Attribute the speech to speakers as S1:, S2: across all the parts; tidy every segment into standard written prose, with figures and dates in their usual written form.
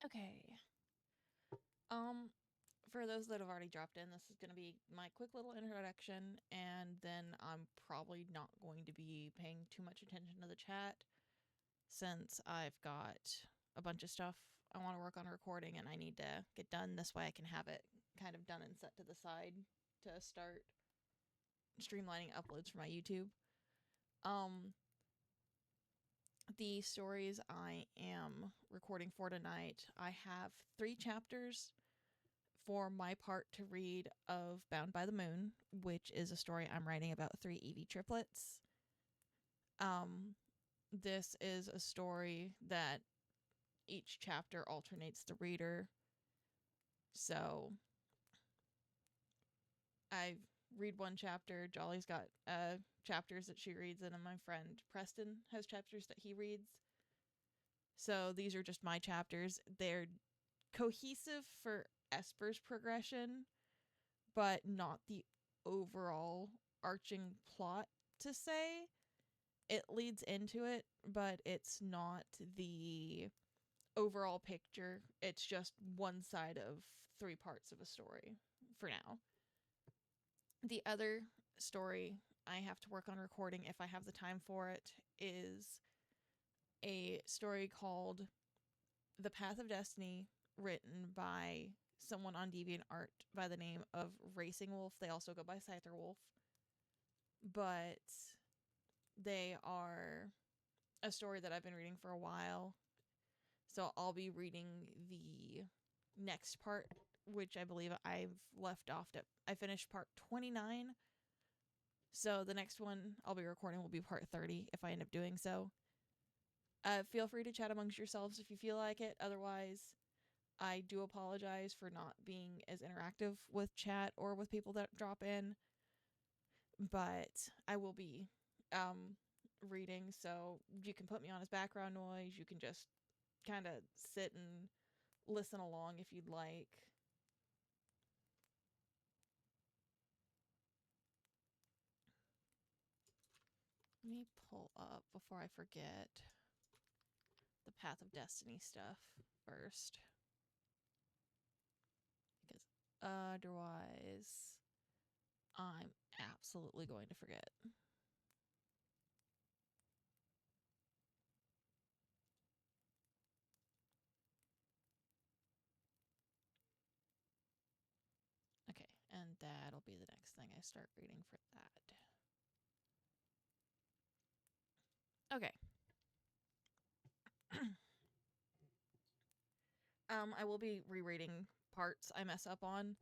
S1: Okay. Um, for those that have already dropped in, this is going to be my quick little introduction, and then I'm probably not going to be paying too much attention to the chat since I've got a bunch of stuff I want to work on recording and I need to get done. This way I can have it kind of done and set to the side to start streamlining uploads for my YouTube. Um, the stories I am recording for tonight, I have 3 chapters for my part to read of Bound by the Moon, which is a story I'm writing about 3 Eevee triplets. This is a story that each chapter alternates the reader. So I read one chapter, Jolly's got chapters that she reads, and then my friend Preston has chapters that he reads. So these are just my chapters. They're cohesive for Esper's progression, but not the overall arching plot to say. It leads into it, but it's not the overall picture. It's just one side of 3 parts of a story for now. The other story I have to work on recording, if I have the time for it, is a story called The Path of Destiny, written by someone on DeviantArt by the name of Racing Wolf. They also go by Scyther Wolf. But they are a story that I've been reading for a while. So I'll be reading the next part, which I believe I've left off at. I finished part 29. So the next one I'll be recording will be part 30 if I end up doing so. Feel free to chat amongst yourselves if you feel like it. Otherwise, I do apologize for not being as interactive with chat or with people that drop in. But I will be reading, so you can put me on as background noise. You can just kind of sit and listen along if you'd like. Let me pull up before I forget the Path of Destiny stuff first, because otherwise I'm absolutely going to forget. Okay, and that'll be the next thing I start reading for that. Okay. I will be rereading parts I mess up on.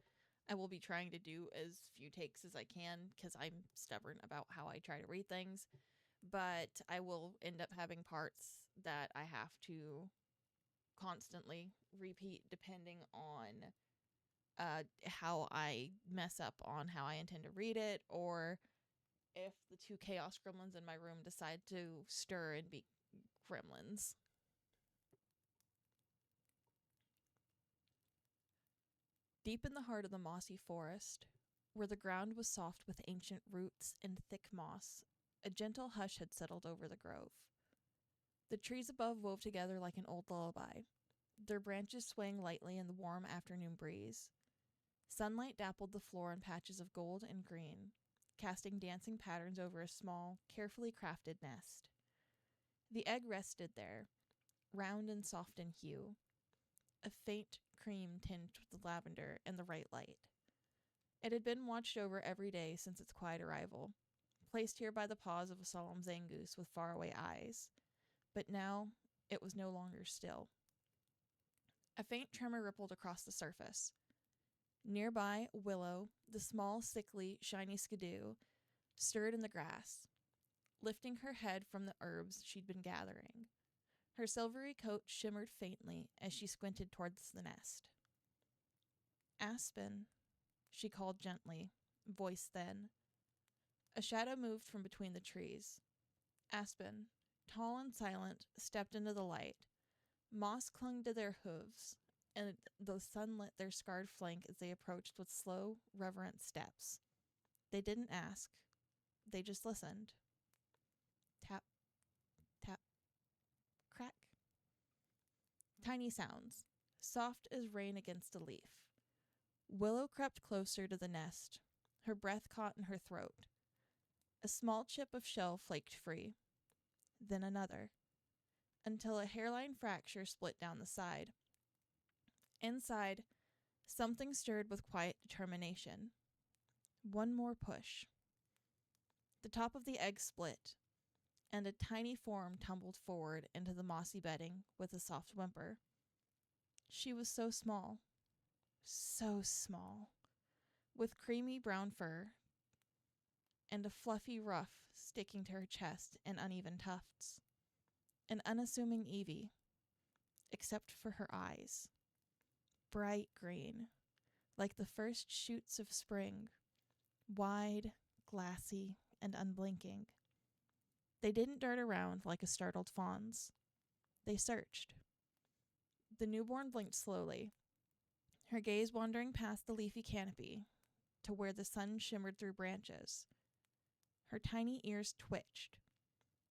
S1: I will be trying to do as few takes as I can because I'm stubborn about how I try to read things. But I will end up having parts that I have to constantly repeat depending on how I mess up on how I intend to read it, or if the 2 chaos gremlins in my room decide to stir and be gremlins. Deep in the heart of the mossy forest, where the ground was soft with ancient roots and thick moss, a gentle hush had settled over the grove. The trees above wove together like an old lullaby, their branches swaying lightly in the warm afternoon breeze. Sunlight dappled the floor in patches of gold and green, casting dancing patterns over a small, carefully crafted nest. The egg rested there, round and soft in hue, a faint cream tinged with lavender in the right light. It had been watched over every day since its quiet arrival, placed here by the paws of a solemn Zangoose with faraway eyes. But now it was no longer still. A faint tremor rippled across the surface. Nearby, Willow, the small, sickly, shiny skidoo, stirred in the grass, lifting her head from the herbs she'd been gathering. Her silvery coat shimmered faintly as she squinted towards the nest. Aspen, she called gently, voice thin. A shadow moved from between the trees. Aspen, tall and silent, stepped into the light. Moss clung to their hooves, and the sun lit their scarred flank as they approached with slow, reverent steps. They didn't ask. They just listened. Tap, tap, crack. Tiny sounds, soft as rain against a leaf. Willow crept closer to the nest, her breath caught in her throat. A small chip of shell flaked free, then another, until a hairline fracture split down the side. Inside, something stirred with quiet determination. One more push. The top of the egg split, and a tiny form tumbled forward into the mossy bedding with a soft whimper. She was so small, so small, with creamy brown fur and a fluffy ruff sticking to her chest in uneven tufts. An unassuming Evie, except for her eyes. Bright green, like the first shoots of spring, wide, glassy, and unblinking. They didn't dart around like a startled fawn's. They searched. The newborn blinked slowly, her gaze wandering past the leafy canopy to where the sun shimmered through branches. Her tiny ears twitched,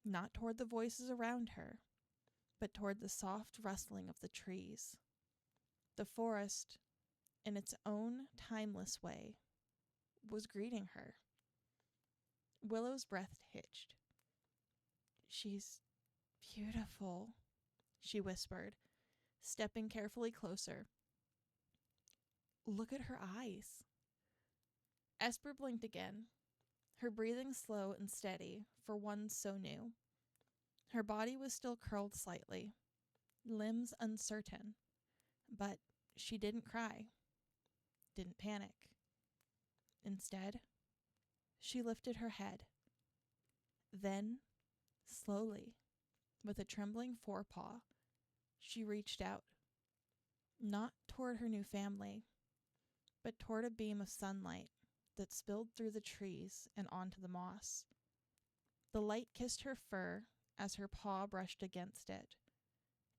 S1: not toward the voices around her, but toward the soft rustling of the trees. The forest, in its own timeless way, was greeting her. Willow's breath hitched. "She's beautiful," she whispered, stepping carefully closer. "Look at her eyes." Esper blinked again, her breathing slow and steady for one so new. Her body was still curled slightly, limbs uncertain, but she didn't cry, didn't panic. Instead, she lifted her head. Then, slowly, with a trembling forepaw, she reached out, not toward her new family, but toward a beam of sunlight that spilled through the trees and onto the moss. The light kissed her fur as her paw brushed against it,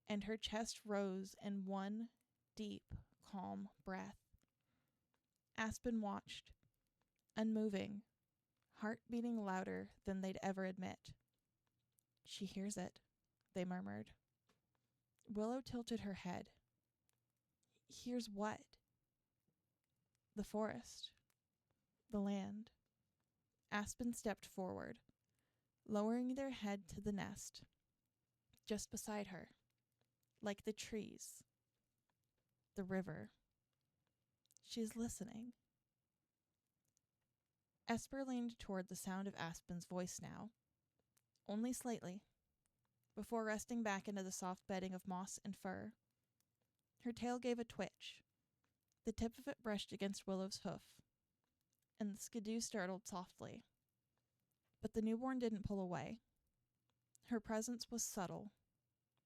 S1: and her chest rose in one deep, calm breath. Aspen watched, unmoving, heart beating louder than they'd ever admit. "She hears it," they murmured. Willow tilted her head. "Hears what?" "The forest. The land." Aspen stepped forward, lowering their head to the nest, just beside her, like the trees, the river. "She's listening." Esper leaned toward the sound of Aspen's voice now, only slightly, before resting back into the soft bedding of moss and fur. Her tail gave a twitch. The tip of it brushed against Willow's hoof, and the skidoo startled softly. But the newborn didn't pull away. Her presence was subtle,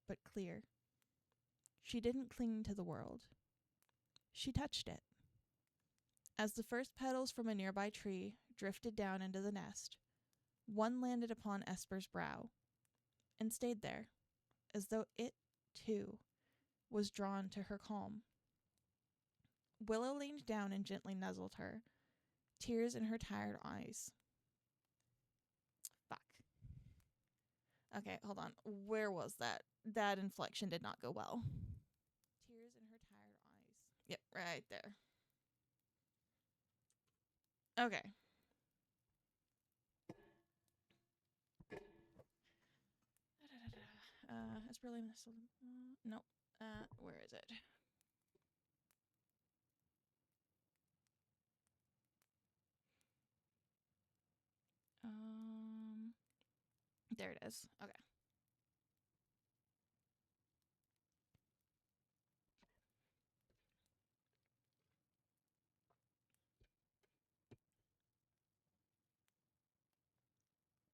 S1: but clear. She didn't cling to the world. She touched it. As the first petals from a nearby tree drifted down into the nest, one landed upon Esper's brow and stayed there, as though it, too, was drawn to her calm. Willow leaned down and gently nuzzled her, tears in her tired eyes. Fuck. Okay, hold on. Where was that? That inflection did not go well. Tears in her tired eyes. Yep, right there. Okay. Esper nestled. Nope. Where is it? There it is. Okay.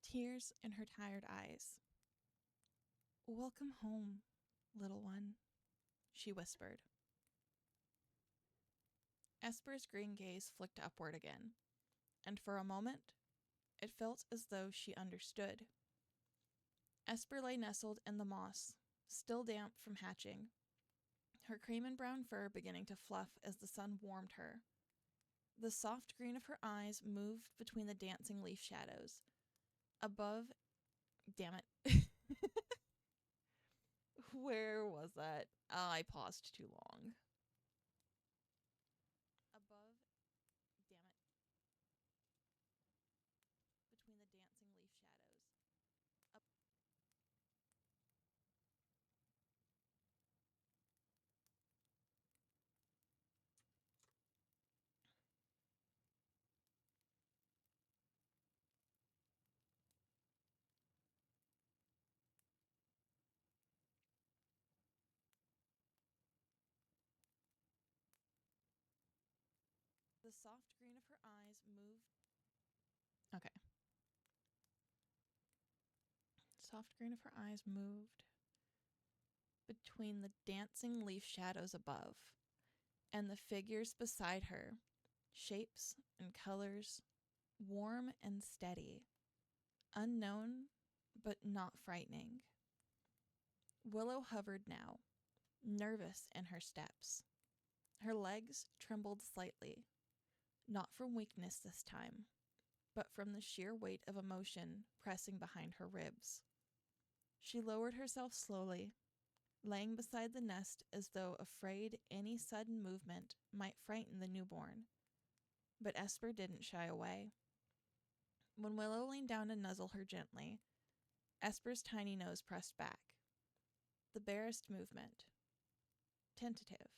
S1: Tears in her tired eyes. "Welcome home, little one," she whispered. Esper's green gaze flicked upward again, and for a moment, it felt as though she understood. Esper lay nestled in the moss, still damp from hatching, her cream and brown fur beginning to fluff as the sun warmed her. The soft green of her eyes moved between the dancing leaf shadows. Above, damn it. Where was that? I paused too long. Above, damn it. Between the dancing leaf shadows. The soft green of her eyes moved. Okay. Soft green of her eyes moved between the dancing leaf shadows above and the figures beside her, shapes and colors, warm and steady, unknown but not frightening. Willow hovered now, nervous in her steps. Her legs trembled slightly, not from weakness this time, but from the sheer weight of emotion pressing behind her ribs. She lowered herself slowly, laying beside the nest as though afraid any sudden movement might frighten the newborn. But Esper didn't shy away. When Willow leaned down to nuzzle her gently, Esper's tiny nose pressed back. The barest movement. Tentative,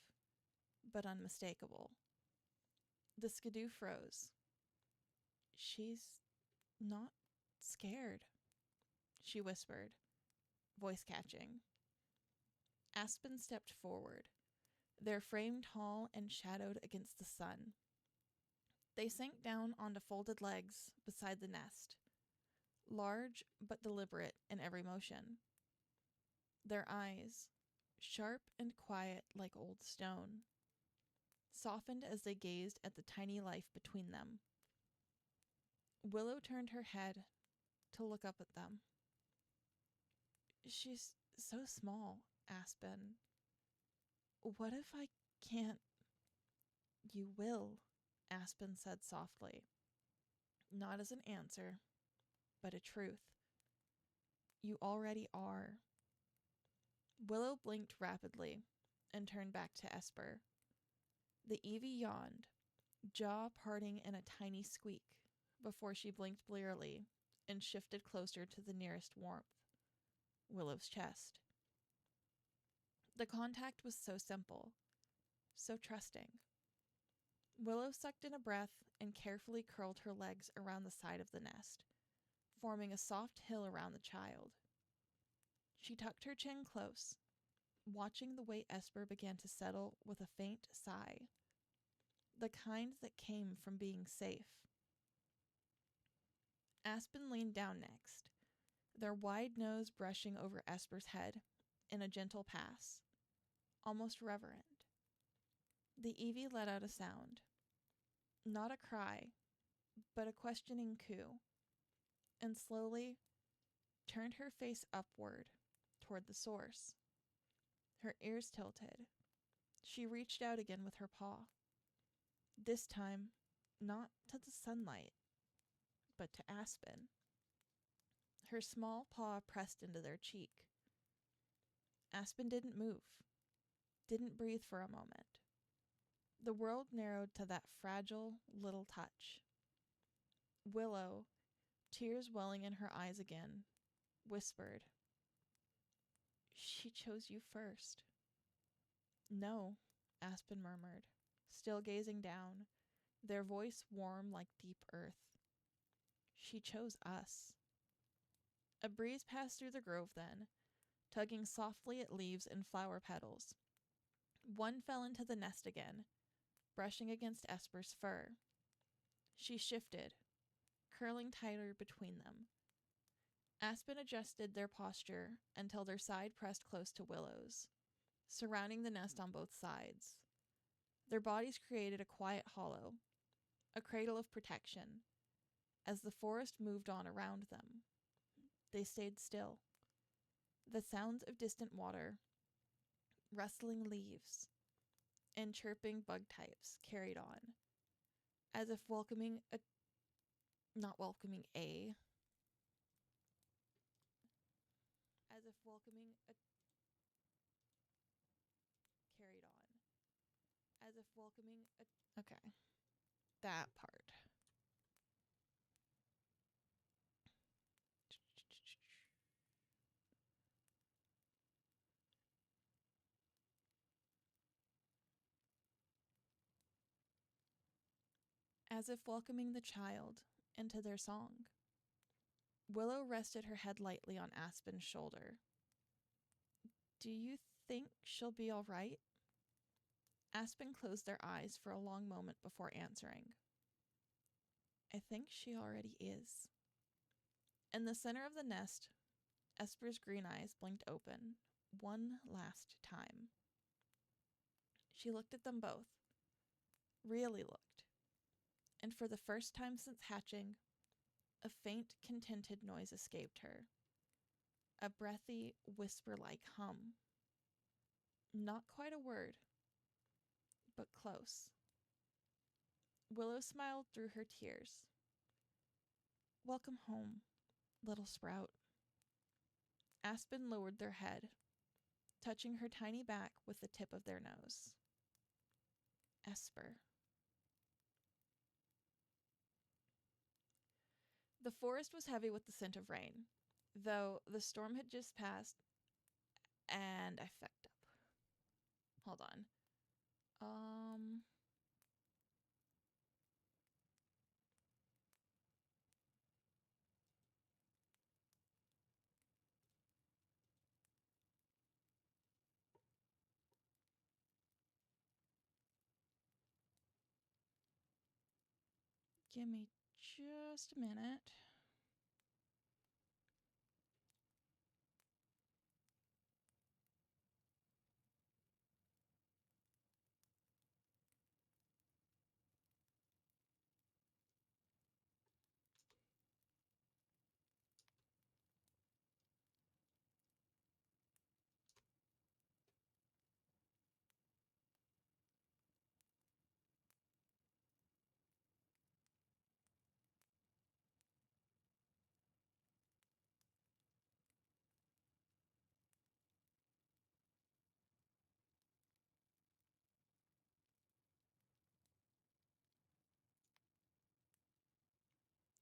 S1: but unmistakable. The skidoo froze. She's not scared, she whispered, voice catching. Aspen stepped forward, their frame tall and shadowed against the sun. They sank down onto folded legs beside the nest, large but deliberate in every motion. Their eyes, sharp and quiet like old stone, softened as they gazed at the tiny life between them. Willow turned her head to look up at them. She's so small, Aspen. What if I can't? You will, Aspen said softly, not as an answer, but a truth. You already are. Willow blinked rapidly and turned back to Esper. The Eevee yawned, jaw parting in a tiny squeak, before she blinked blearily and shifted closer to the nearest warmth, Willow's chest. The contact was so simple, so trusting. Willow sucked in a breath and carefully curled her legs around the side of the nest, forming a soft hill around the child. She tucked her chin close, watching the way Esper began to settle with a faint sigh, the kind that came from being safe. Aspen leaned down next, their wide nose brushing over Esper's head in a gentle pass, almost reverent. The Eevee let out a sound, not a cry, but a questioning coo, and slowly turned her face upward toward the source. Her ears tilted. She reached out again with her paw, this time not to the sunlight, but to Aspen. Her small paw pressed into their cheek. Aspen didn't move, didn't breathe for a moment. The world narrowed to that fragile little touch. Willow, tears welling in her eyes again, whispered, "She chose you first." "No," Aspen murmured, still gazing down, their voice warm like deep earth. "She chose us." A breeze passed through the grove then, tugging softly at leaves and flower petals. One fell into the nest again, brushing against Esper's fur. She shifted, curling tighter between them. Aspen adjusted their posture until their side pressed close to Willow's, surrounding the nest on both sides. Their bodies created a quiet hollow, a cradle of protection. As the forest moved on around them, they stayed still. The sounds of distant water, rustling leaves, and chirping bug types carried on, as if welcoming a, not welcoming a, as if welcoming a, carried on, as if welcoming a, okay, that part. As if welcoming the child into their song. Willow rested her head lightly on Aspen's shoulder. "Do you think she'll be all right?" Aspen closed their eyes for a long moment before answering. I think she already is. In the center of the nest, Esper's green eyes blinked open, one last time. She looked at them both, really looked, and for the first time since hatching, a faint, contented noise escaped her. A breathy, whisper-like hum. Not quite a word, but close. Willow smiled through her tears. Welcome home, little sprout. Aspen lowered their head, touching her tiny back with the tip of their nose. Esper. The forest was heavy with the scent of rain, though the storm had just passed, and I fucked up. Hold on. Give me just a minute.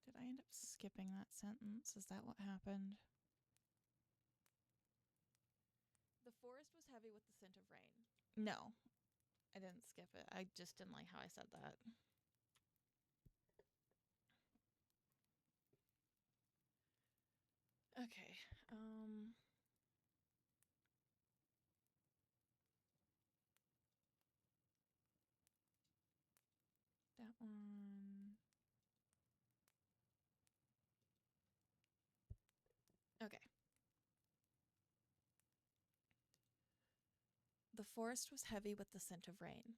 S1: Did I end up skipping that sentence? Is that what happened? The forest was heavy with the scent of rain. No, I didn't skip it. I just didn't like how I said that. Okay. That one. Okay. The forest was heavy with the scent of rain.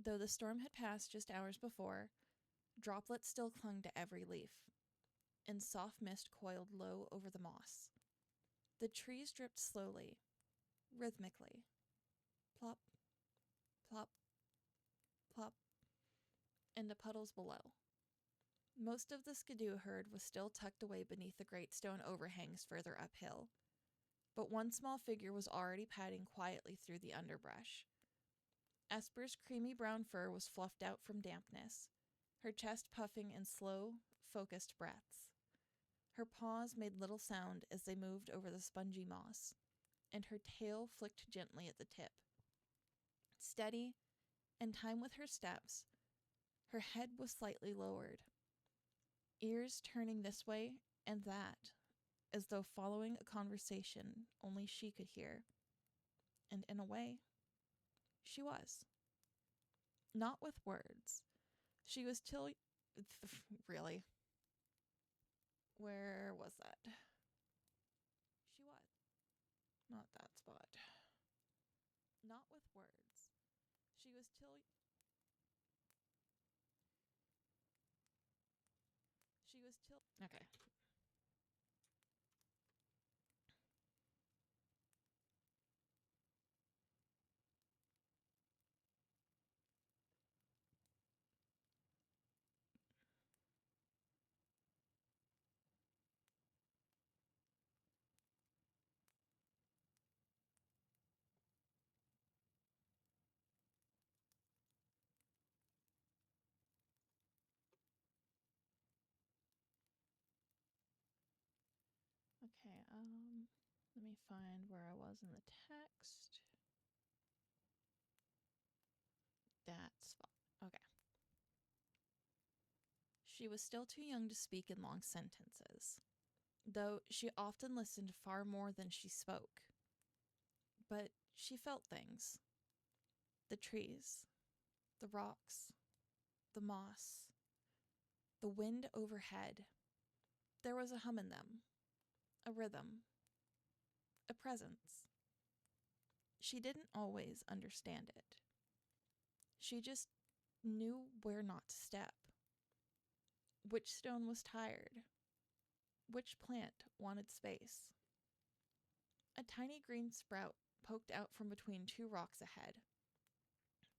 S1: Though the storm had passed just hours before, droplets still clung to every leaf, and soft mist coiled low over the moss. The trees dripped slowly, rhythmically. Plop, plop, plop, into puddles below. Most of the skidoo herd was still tucked away beneath the great stone overhangs further uphill, but one small figure was already padding quietly through the underbrush. Esper's creamy brown fur was fluffed out from dampness, her chest puffing in slow, focused breaths. Her paws made little sound as they moved over the spongy moss, and her tail flicked gently at the tip. Steady, in time with her steps, her head was slightly lowered, ears turning this way and that, as though following a conversation only she could hear. And in a way, she was. Not with words. She was till... Really? Where was that? She was. Not that spot. Not with words. She was till... She was till... Okay. Okay, let me find where I was in the text. That spot. Okay. She was still too young to speak in long sentences, though she often listened far more than she spoke. But she felt things. The trees, the rocks, the moss, the wind overhead. There was a hum in them, a rhythm, a presence. She didn't always understand it. She just knew where not to step. Which stone was tired? Which plant wanted space? A tiny green sprout poked out from between two rocks ahead.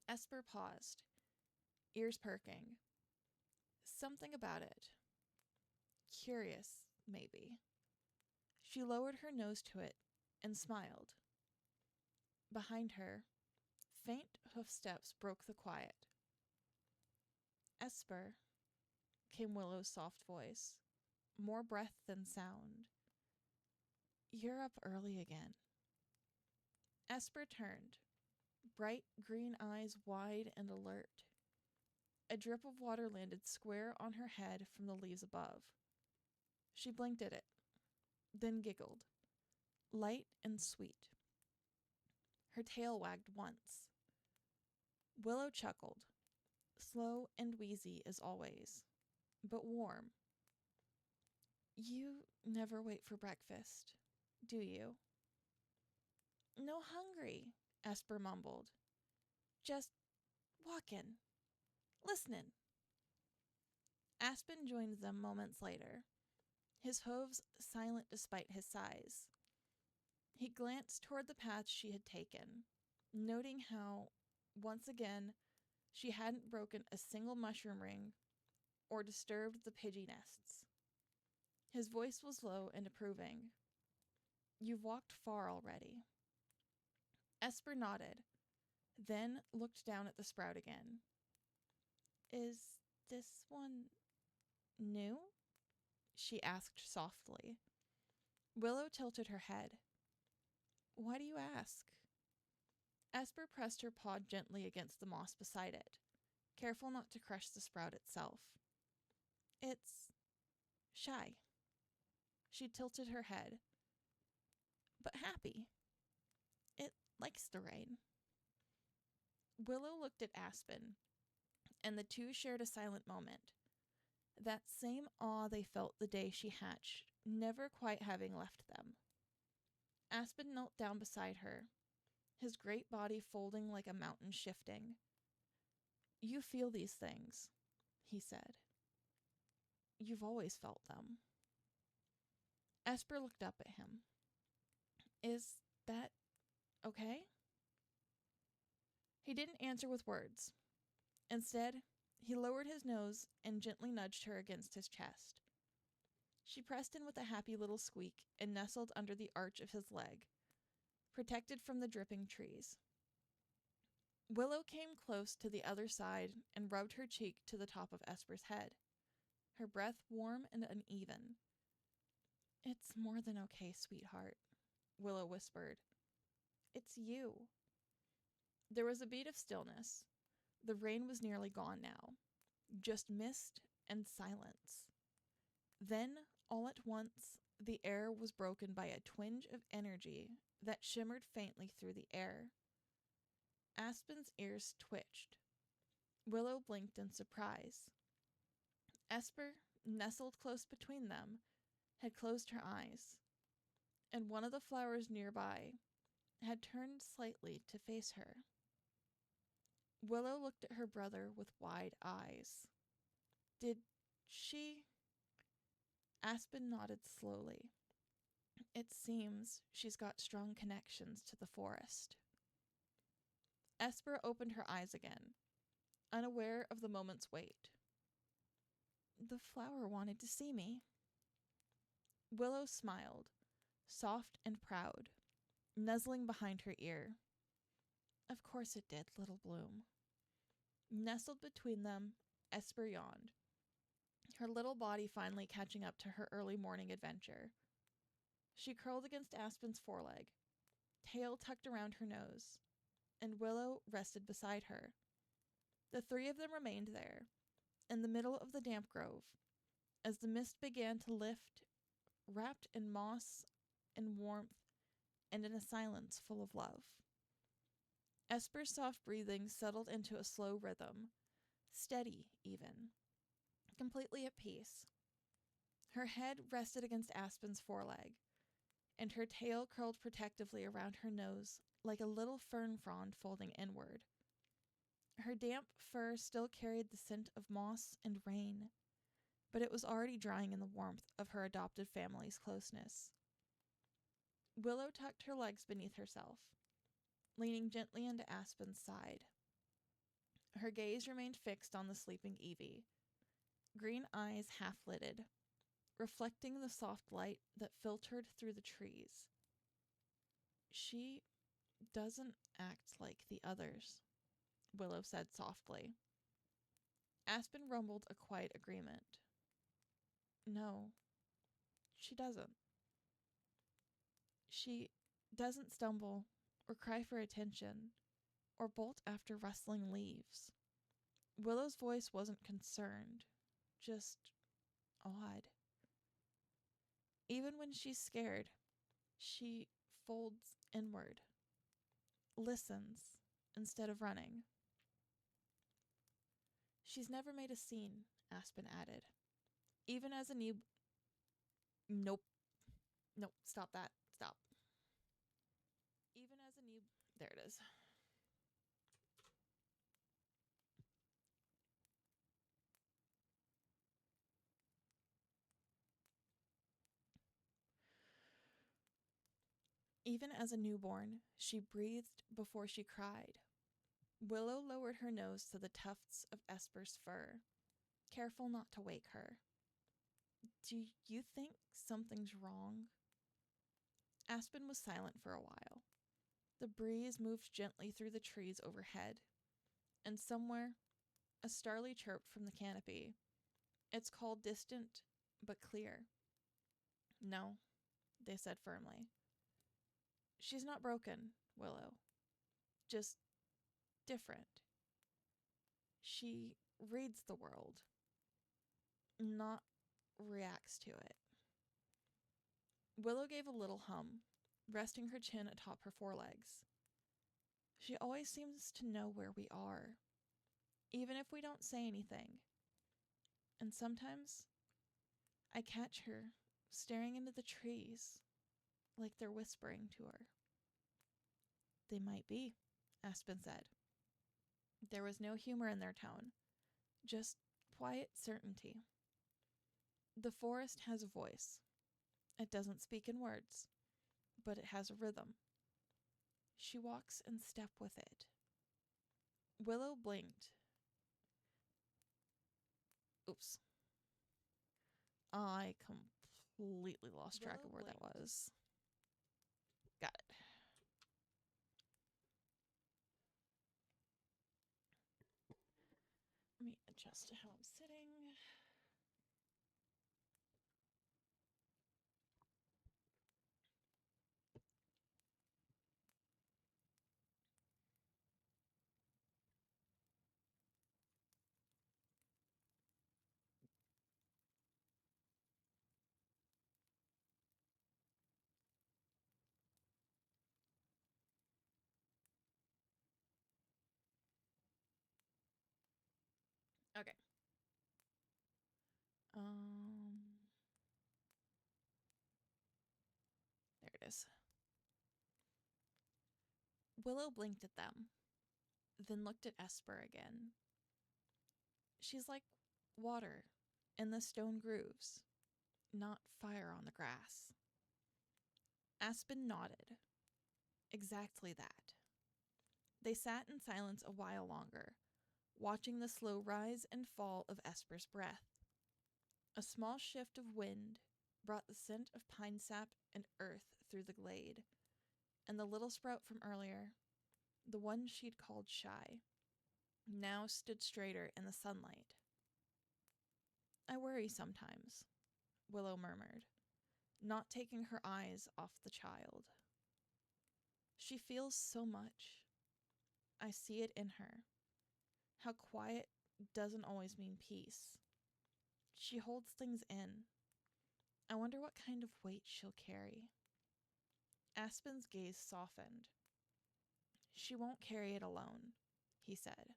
S1: Esper paused, ears perking. Something about it. Curious, maybe. She lowered her nose to it and smiled. Behind her, faint hoofsteps broke the quiet. Esper, came Willow's soft voice, more breath than sound. You're up early again. Esper turned, bright green eyes wide and alert. A drip of water landed square on her head from the leaves above. She blinked at it, then giggled, light and sweet. Her tail wagged once. Willow chuckled, slow and wheezy as always, but warm. You never wait for breakfast, do you? No hungry, Esper mumbled. Just walkin', listenin'. Aspen joined them moments later, his hooves silent despite his size. He glanced toward the path she had taken, noting how, once again, she hadn't broken a single mushroom ring or disturbed the Pidgey nests. His voice was low and approving. You've walked far already. Esper nodded, then looked down at the sprout again. Is this one new? She asked softly. Willow tilted her head. Why do you ask? Esper pressed her paw gently against the moss beside it, careful not to crush the sprout itself. It's shy. She tilted her head. But happy. It likes the rain. Willow looked at Aspen, and the two shared a silent moment. That same awe they felt the day she hatched, never quite having left them. Aspen knelt down beside her, his great body folding like a mountain shifting. You feel these things, he said. You've always felt them. Esper looked up at him. Is that okay? He didn't answer with words. Instead, he lowered his nose and gently nudged her against his chest. She pressed in with a happy little squeak and nestled under the arch of his leg, protected from the dripping trees. Willow came close to the other side and rubbed her cheek to the top of Esper's head, her breath warm and uneven. It's more than okay, sweetheart, Willow whispered. It's you. There was a beat of stillness. The rain was nearly gone now, just mist and silence. Then, all at once, the air was broken by a twinge of energy that shimmered faintly through the air. Aspen's ears twitched. Willow blinked in surprise. Esper, nestled close between them, had closed her eyes, and one of the flowers nearby had turned slightly to face her. Willow looked at her brother with wide eyes. Did she? Aspen nodded slowly. It seems she's got strong connections to the forest. Esper opened her eyes again, unaware of the moment's weight. The flower wanted to see me. Willow smiled, soft and proud, nuzzling behind her ear. Of course it did, little bloom. Nestled between them, Esper yawned, her little body finally catching up to her early morning adventure. She curled against Aspen's foreleg, tail tucked around her nose, and Willow rested beside her. The three of them remained there, in the middle of the damp grove, as the mist began to lift, wrapped in moss and warmth and in a silence full of love. Esper's soft breathing settled into a slow rhythm, steady even, completely at peace. Her head rested against Aspen's foreleg, and her tail curled protectively around her nose like a little fern frond folding inward. Her damp fur still carried the scent of moss and rain, but it was already drying in the warmth of her adopted family's closeness. Willow tucked her legs beneath herself, leaning gently into Aspen's side. Her gaze remained fixed on the sleeping Evie, green eyes half-lidded, reflecting the soft light that filtered through the trees. She doesn't act like the others, Willow said softly. Aspen rumbled a quiet agreement. No, she doesn't. She doesn't stumble or cry for attention or bolt after rustling leaves. Willow's voice wasn't concerned, just odd. Even when she's scared, she folds inward, listens instead of running. She's never made a scene, Aspen added. Even as a new... Nope. Nope, stop that. Stop. Even as a new... There it is. Even as a newborn, she breathed before she cried. Willow lowered her nose to the tufts of Esper's fur, careful not to wake her. Do you think something's wrong? Aspen was silent for a while. The breeze moved gently through the trees overhead, and somewhere, a starly chirped from the canopy. Its call distant but clear. No, they said firmly. She's not broken, Willow. Just different. She reads the world, not reacts to it. Willow gave a little hum, resting her chin atop her forelegs. She always seems to know where we are, even if we don't say anything. And sometimes I catch her staring into the trees like they're whispering to her. They might be, Aspen said. There was no humor in their tone, just quiet certainty. The forest has a voice. It doesn't speak in words, but it has a rhythm. She walks in step with it. Willow blinked. Oops. I completely lost track of where that was. Got it. Let me adjust to how I'm sitting. Okay. There it is. Willow blinked at them, then looked at Esper again. She's like water in the stone grooves, not fire on the grass. Aspen nodded. Exactly that. They sat in silence a while longer, watching the slow rise and fall of Esper's breath. A small shift of wind brought the scent of pine sap and earth through the glade, and the little sprout from earlier, the one she'd called shy, now stood straighter in the sunlight. I worry sometimes, Willow murmured, not taking her eyes off the child. She feels so much. I see it in her. How quiet doesn't always mean peace. She holds things in. I wonder what kind of weight she'll carry. Aspen's gaze softened. She won't carry it alone, he said,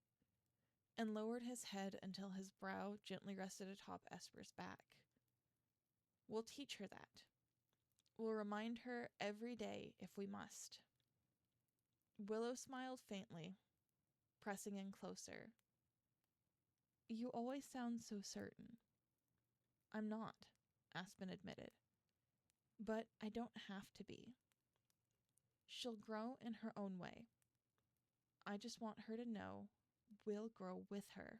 S1: and lowered his head until his brow gently rested atop Esper's back. We'll teach her that. We'll remind her every day if we must. Willow smiled faintly, pressing in closer. You always sound so certain. I'm not, Aspen admitted. But I don't have to be. She'll grow in her own way. I just want her to know we'll grow with her.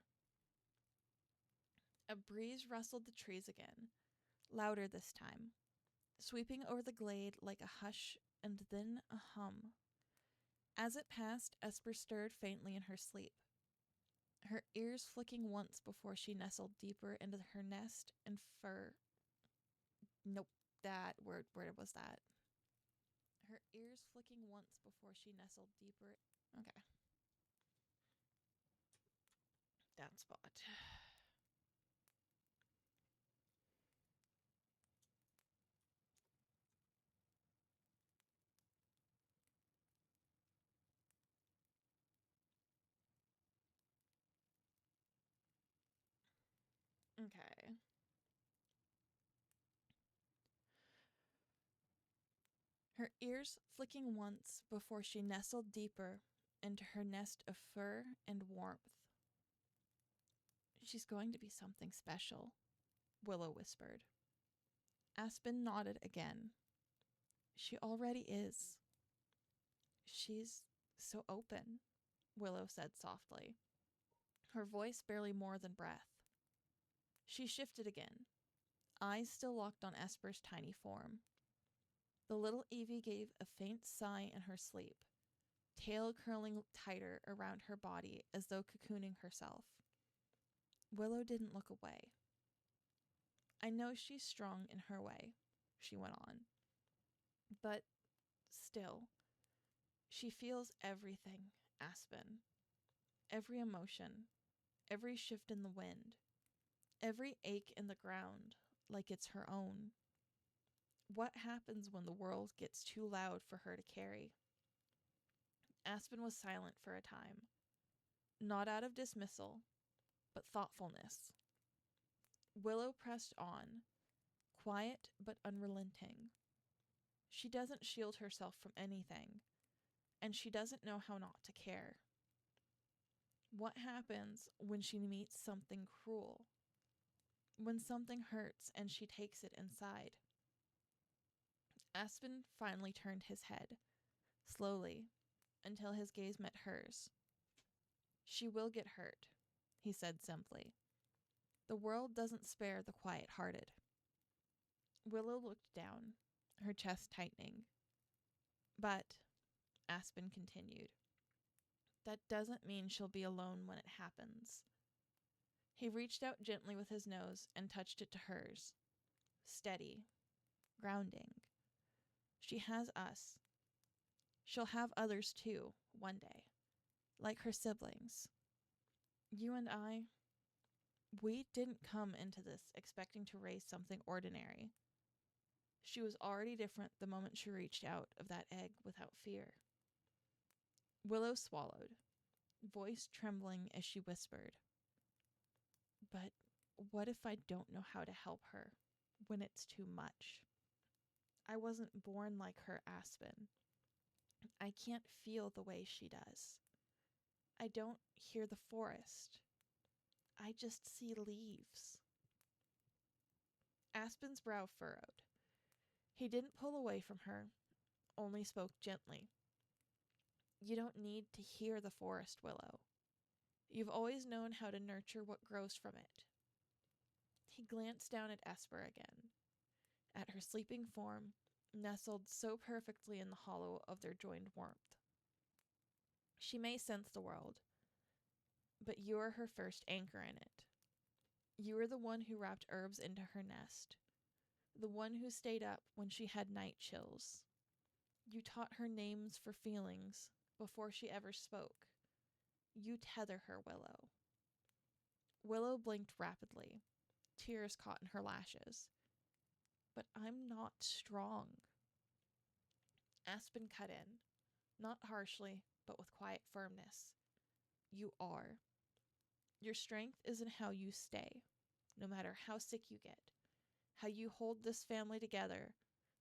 S1: A breeze rustled the trees again, louder this time, sweeping over the glade like a hush and then a hum. As it passed, Esper stirred faintly in her sleep, her ears flicking once before she nestled deeper into her nest and fur. Nope, that word, where was that? Her ears flicking once before she nestled deeper. Okay. That spot. Okay. Her ears flicking once before she nestled deeper into her nest of fur and warmth. She's going to be something special, Willow whispered. Aspen nodded again. She already is. She's so open, Willow said softly, her voice barely more than breath. She shifted again, eyes still locked on Esper's tiny form. The little Evie gave a faint sigh in her sleep, tail curling tighter around her body as though cocooning herself. Willow didn't look away. I know she's strong in her way, she went on. But still, she feels everything, Aspen. Every emotion, every shift in the wind, every ache in the ground, like it's her own. What happens when the world gets too loud for her to carry? Aspen was silent for a time, not out of dismissal, but thoughtfulness. Willow pressed on, quiet but unrelenting. She doesn't shield herself from anything, and she doesn't know how not to care. What happens when she meets something cruel? When something hurts and she takes it inside? Aspen finally turned his head, slowly, until his gaze met hers. She will get hurt, he said simply. The world doesn't spare the quiet-hearted. Willow looked down, her chest tightening. But, Aspen continued, that doesn't mean she'll be alone when it happens. He reached out gently with his nose and touched it to hers. Steady, grounding. She has us. She'll have others too, one day, like her siblings. You and I, we didn't come into this expecting to raise something ordinary. She was already different the moment she reached out of that egg without fear. Willow swallowed, voice trembling as she whispered, but what if I don't know how to help her when it's too much? I wasn't born like her, Aspen. I can't feel the way she does. I don't hear the forest. I just see leaves. Aspen's brow furrowed. He didn't pull away from her, only spoke gently. You don't need to hear the forest, Willow. You've always known how to nurture what grows from it. He glanced down at Esper again, at her sleeping form, nestled so perfectly in the hollow of their joined warmth. She may sense the world, but you are her first anchor in it. You were the one who wrapped herbs into her nest, the one who stayed up when she had night chills. You taught her names for feelings before she ever spoke. You tether her, Willow. Willow blinked rapidly, tears caught in her lashes. But I'm not strong. Aspen cut in, not harshly, but with quiet firmness. You are. Your strength is in how you stay, no matter how sick you get. How you hold this family together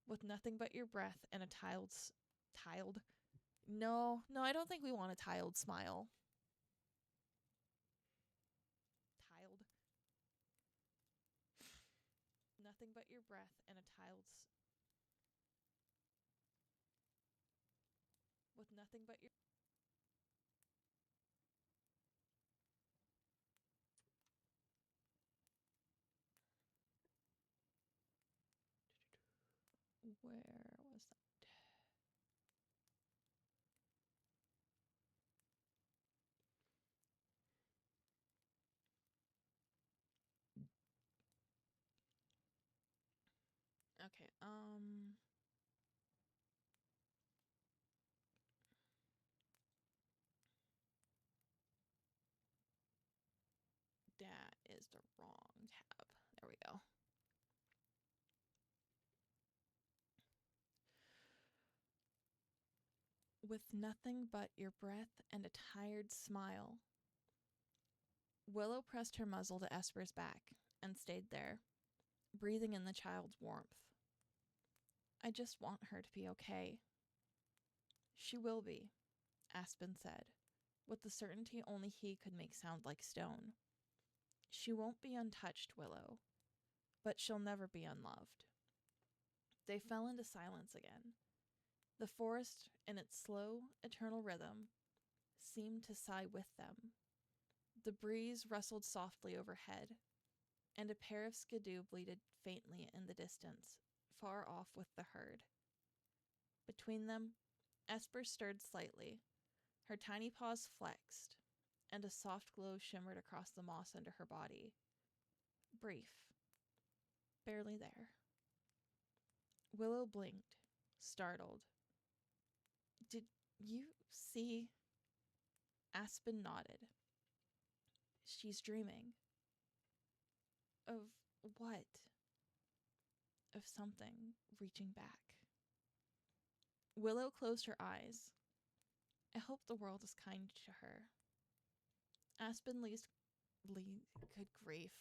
S1: with nothing but your breath and a tiled? No, I don't think we want a tiled smile. Tiled? Nothing but your breath and a with nothing but your where was that? Okay, that is the wrong tab. There we go. With nothing but your breath and a tired smile. Willow pressed her muzzle to Esper's back and stayed there, breathing in the child's warmth. I just want her to be okay. She will be, Aspen said, with the certainty only he could make sound like stone. She won't be untouched, Willow, but she'll never be unloved. They fell into silence again. The forest, in its slow, eternal rhythm, seemed to sigh with them. The breeze rustled softly overhead, and a pair of skidoo bleated faintly in the distance, far off with the herd. Between them, Esper stirred slightly. Her tiny paws flexed, and a soft glow shimmered across the moss under her body. Brief. Barely there. Willow blinked, startled. Did you see? Aspen nodded. She's dreaming. Of what? Of something reaching back. Willow closed her eyes. I hope the world is kind to her. Aspen good grief.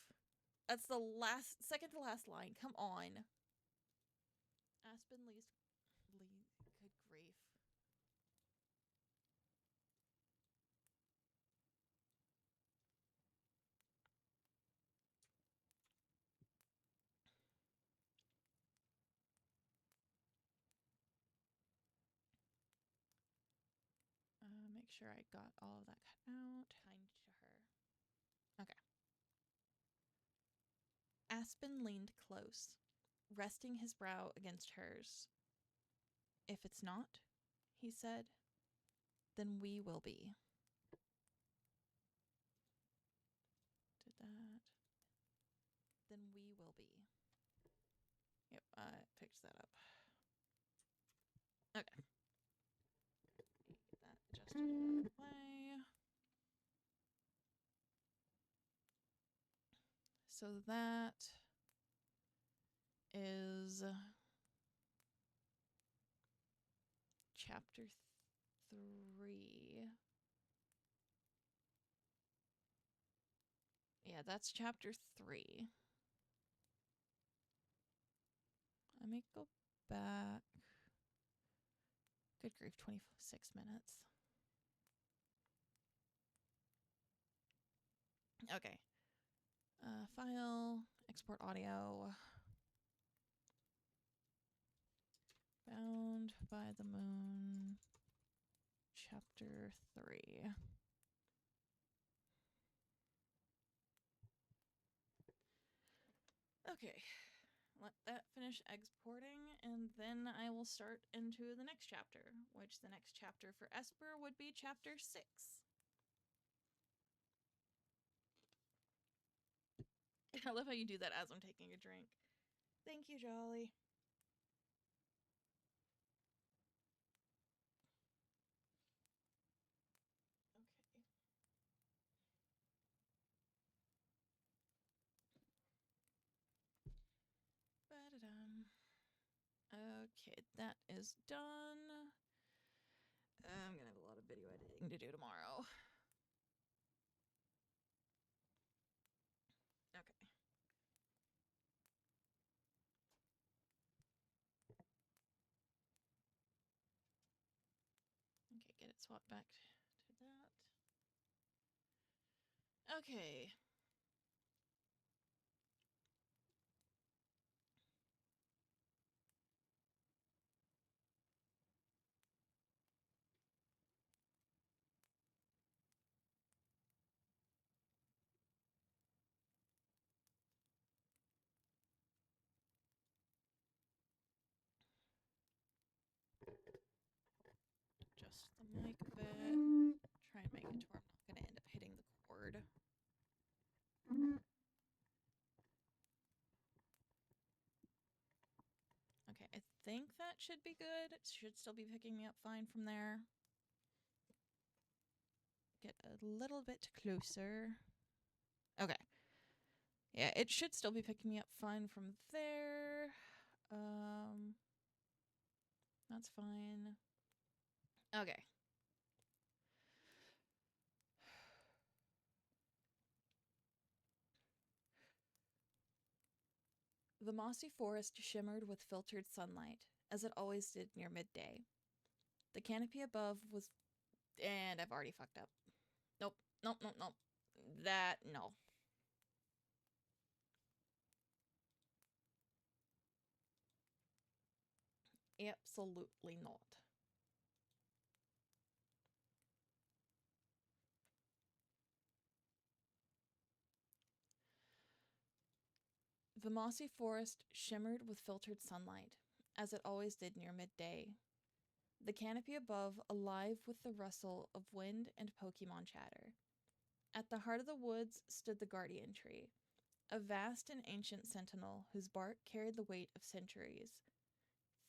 S1: That's the second to last line. Come on. Aspen good grief. Make sure I got all of that cut out. Kind to her. Okay. Aspen leaned close, resting his brow against hers. If it's not, he said, then we will be. Did that. Then we will be. Yep, I picked that up. Okay. Get that adjusted out of the way. So that is chapter 3. Yeah, that's chapter 3. Let me go back. Good grief, 26 minutes. Okay. File, export audio. Bound by the Moon, chapter 3. Okay, let that finish exporting, and then I will start into the next chapter, which the next chapter for Esper would be chapter 6. I love how you do that as I'm taking a drink. Thank you, Jolly. Okay. Ba-da-dum. Okay, that is done. I'm gonna have a lot of video editing to do tomorrow. Okay. Okay, get it swapped back to that. Okay. Adjust the mic a bit. Try and make it to where I'm not going to end up hitting the cord. Okay, I think that should be good. It should still be picking me up fine from there. Get a little bit closer. Okay. Yeah, it should still be picking me up fine from there. That's fine. Okay. The mossy forest shimmered with filtered sunlight, as it always did near midday. The canopy above was... And I've already fucked up. Nope, nope, nope, nope. That, no. Absolutely not. The mossy forest shimmered with filtered sunlight, as it always did near midday. The canopy above alive with the rustle of wind and Pokemon chatter. At the heart of the woods stood the guardian tree, a vast and ancient sentinel whose bark carried the weight of centuries.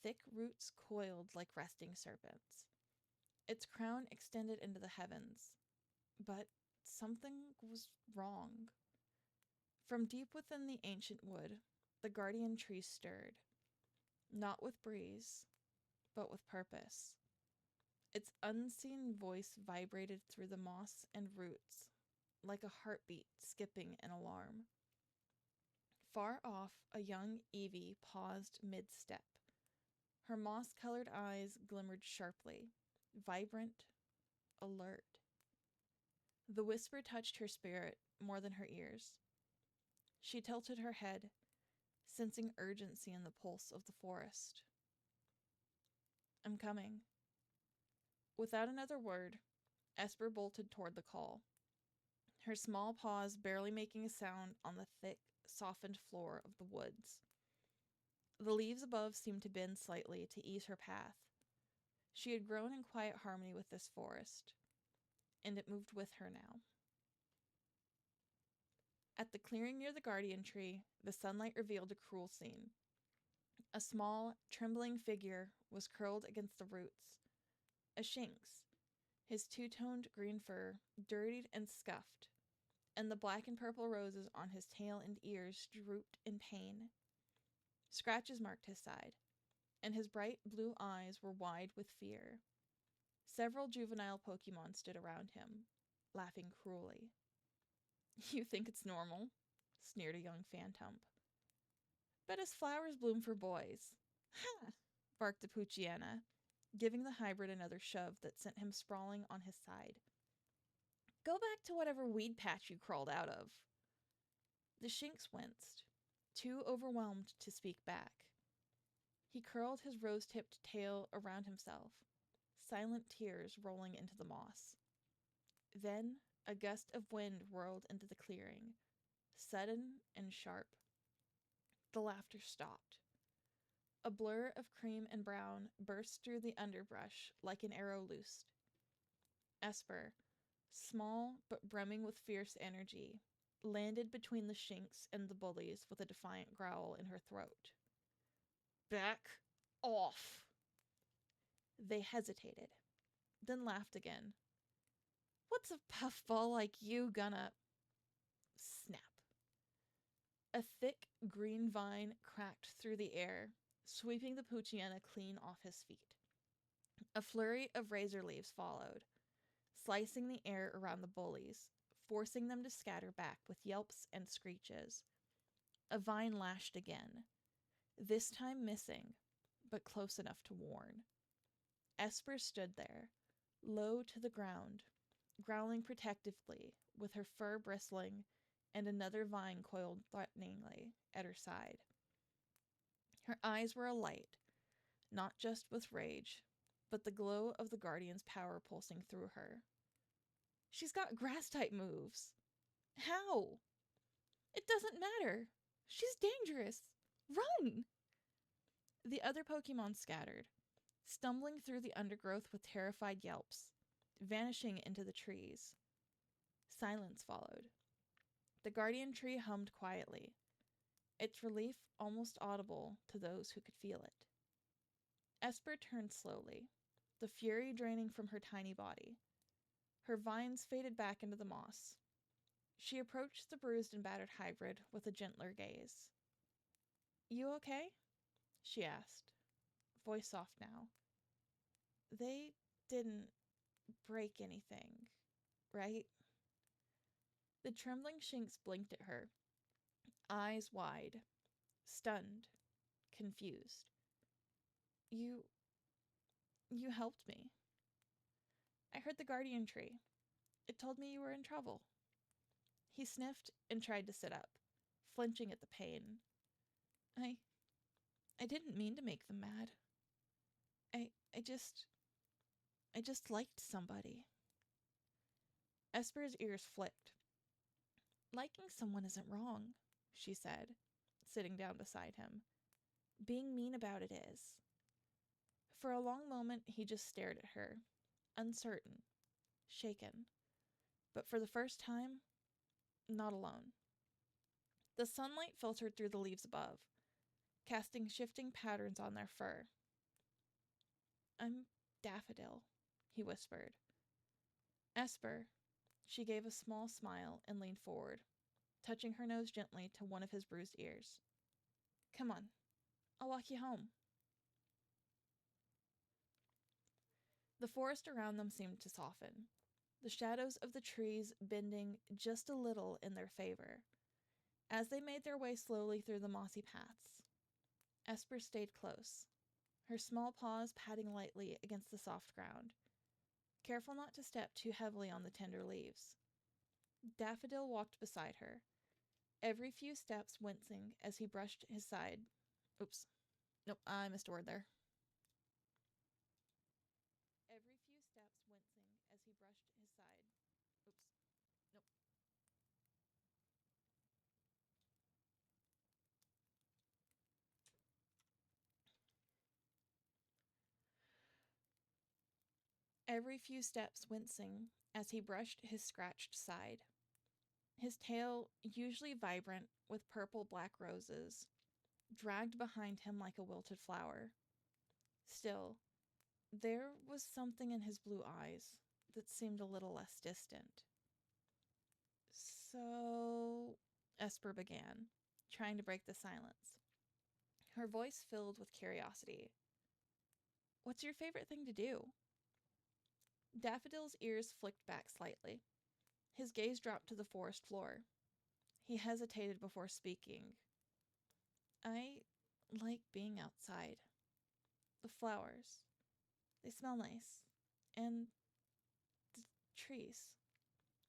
S1: Thick roots coiled like resting serpents. Its crown extended into the heavens. But something was wrong. From deep within the ancient wood, the guardian tree stirred, not with breeze, but with purpose. Its unseen voice vibrated through the moss and roots, like a heartbeat skipping an alarm. Far off, a young Eevee paused mid-step. Her moss-colored eyes glimmered sharply, vibrant, alert. The whisper touched her spirit more than her ears. She tilted her head, sensing urgency in the pulse of the forest. I'm coming. Without another word, Esper bolted toward the call, her small paws barely making a sound on the thick, softened floor of the woods. The leaves above seemed to bend slightly to ease her path. She had grown in quiet harmony with this forest, and it moved with her now. At the clearing near the guardian tree, the sunlight revealed a cruel scene. A small, trembling figure was curled against the roots. A Shinx, his two-toned green fur dirtied and scuffed, and the black and purple roses on his tail and ears drooped in pain. Scratches marked his side, and his bright blue eyes were wide with fear. Several juvenile Pokemon stood around him, laughing cruelly. You think it's normal? Sneered a young Phantump. Bet his flowers bloom for boys. Ha! Barked the Poochyena, giving the hybrid another shove that sent him sprawling on his side. Go back to whatever weed patch you crawled out of. The Shinx winced, too overwhelmed to speak back. He curled his rose-tipped tail around himself, silent tears rolling into the moss. Then a gust of wind whirled into the clearing, sudden and sharp. The laughter stopped. A blur of cream and brown burst through the underbrush like an arrow loosed. Esper, small but brimming with fierce energy, landed between the Shinx and the bullies with a defiant growl in her throat. Back off! They hesitated, then laughed again. What's a puffball like you gonna... Snap. A thick green vine cracked through the air, sweeping the Poochyena clean off his feet. A flurry of razor leaves followed, slicing the air around the bullies, forcing them to scatter back with yelps and screeches. A vine lashed again, this time missing, but close enough to warn. Esper stood there, low to the ground, growling protectively, with her fur bristling and another vine coiled threateningly at her side. Her eyes were alight, not just with rage, but the glow of the Guardian's power pulsing through her. She's got grass-type moves. How? It doesn't matter. She's dangerous. Run! The other Pokemon scattered, stumbling through the undergrowth with terrified yelps, vanishing into the trees. Silence followed. The Guardian Tree hummed quietly, its relief almost audible to those who could feel it. Esper turned slowly, the fury draining from her tiny body. Her vines faded back into the moss. She approached the bruised and battered hybrid with a gentler gaze. "You okay?" she asked, voice soft now. "They didn't break anything, right?" The trembling Shinx blinked at her, eyes wide, stunned, confused. You helped me. I heard the Guardian Tree. It told me you were in trouble." He sniffed and tried to sit up, flinching at the pain. I didn't mean to make them mad. I just liked somebody." Esper's ears flicked. "Liking someone isn't wrong," she said, sitting down beside him. "Being mean about it is." For a long moment, he just stared at her, uncertain, shaken. But for the first time, not alone. The sunlight filtered through the leaves above, casting shifting patterns on their fur. "I'm Daffodil," he whispered. "Esper." She gave a small smile and leaned forward, touching her nose gently to one of his bruised ears. "Come on, I'll walk you home." The forest around them seemed to soften, the shadows of the trees bending just a little in their favor. As they made their way slowly through the mossy paths, Esper stayed close, her small paws patting lightly against the soft ground, careful not to step too heavily on the tender leaves. Daffodil walked beside her, every few steps wincing as he brushed his side. Oops. Nope, I missed a word there. Every few steps wincing as he brushed his side. Oops. Nope. Every few steps wincing as he brushed his scratched side. His tail, usually vibrant with purple-black roses, dragged behind him like a wilted flower. Still, there was something in his blue eyes that seemed a little less distant. "So," Esper began, trying to break the silence, her voice filled with curiosity. "What's your favorite thing to do?" Daffodil's ears flicked back slightly. His gaze dropped to the forest floor. He hesitated before speaking. "I like being outside. The flowers. They smell nice. And the trees."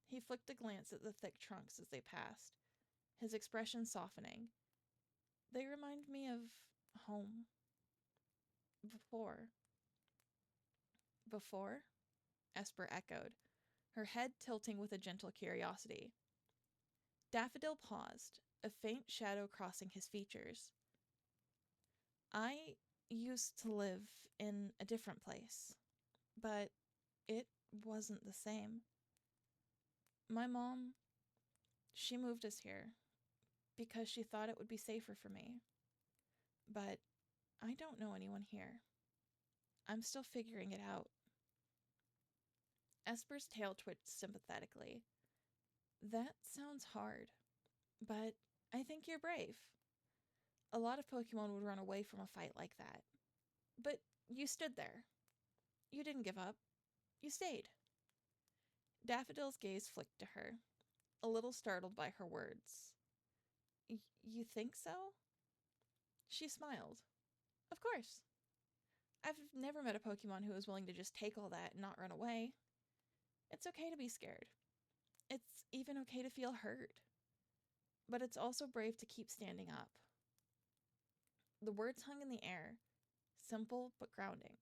S1: He flicked a glance at the thick trunks as they passed, his expression softening. "They remind me of home. Before." "Before?" Esper echoed, her head tilting with a gentle curiosity. Daffodil paused, a faint shadow crossing his features. "I used to live in a different place, but it wasn't the same. My mom, she moved us here because she thought it would be safer for me. But I don't know anyone here. I'm still figuring it out." Esper's tail twitched sympathetically. "That sounds hard, but I think you're brave. A lot of Pokemon would run away from a fight like that. But you stood there. You didn't give up. You stayed." Daffodil's gaze flicked to her, a little startled by her words. You think so? She smiled. Of course. I've never met a Pokemon who is willing to just take all that and not run away. It's okay to be scared. It's even okay to feel hurt. But it's also brave to keep standing up. The words hung in the air, simple but grounding.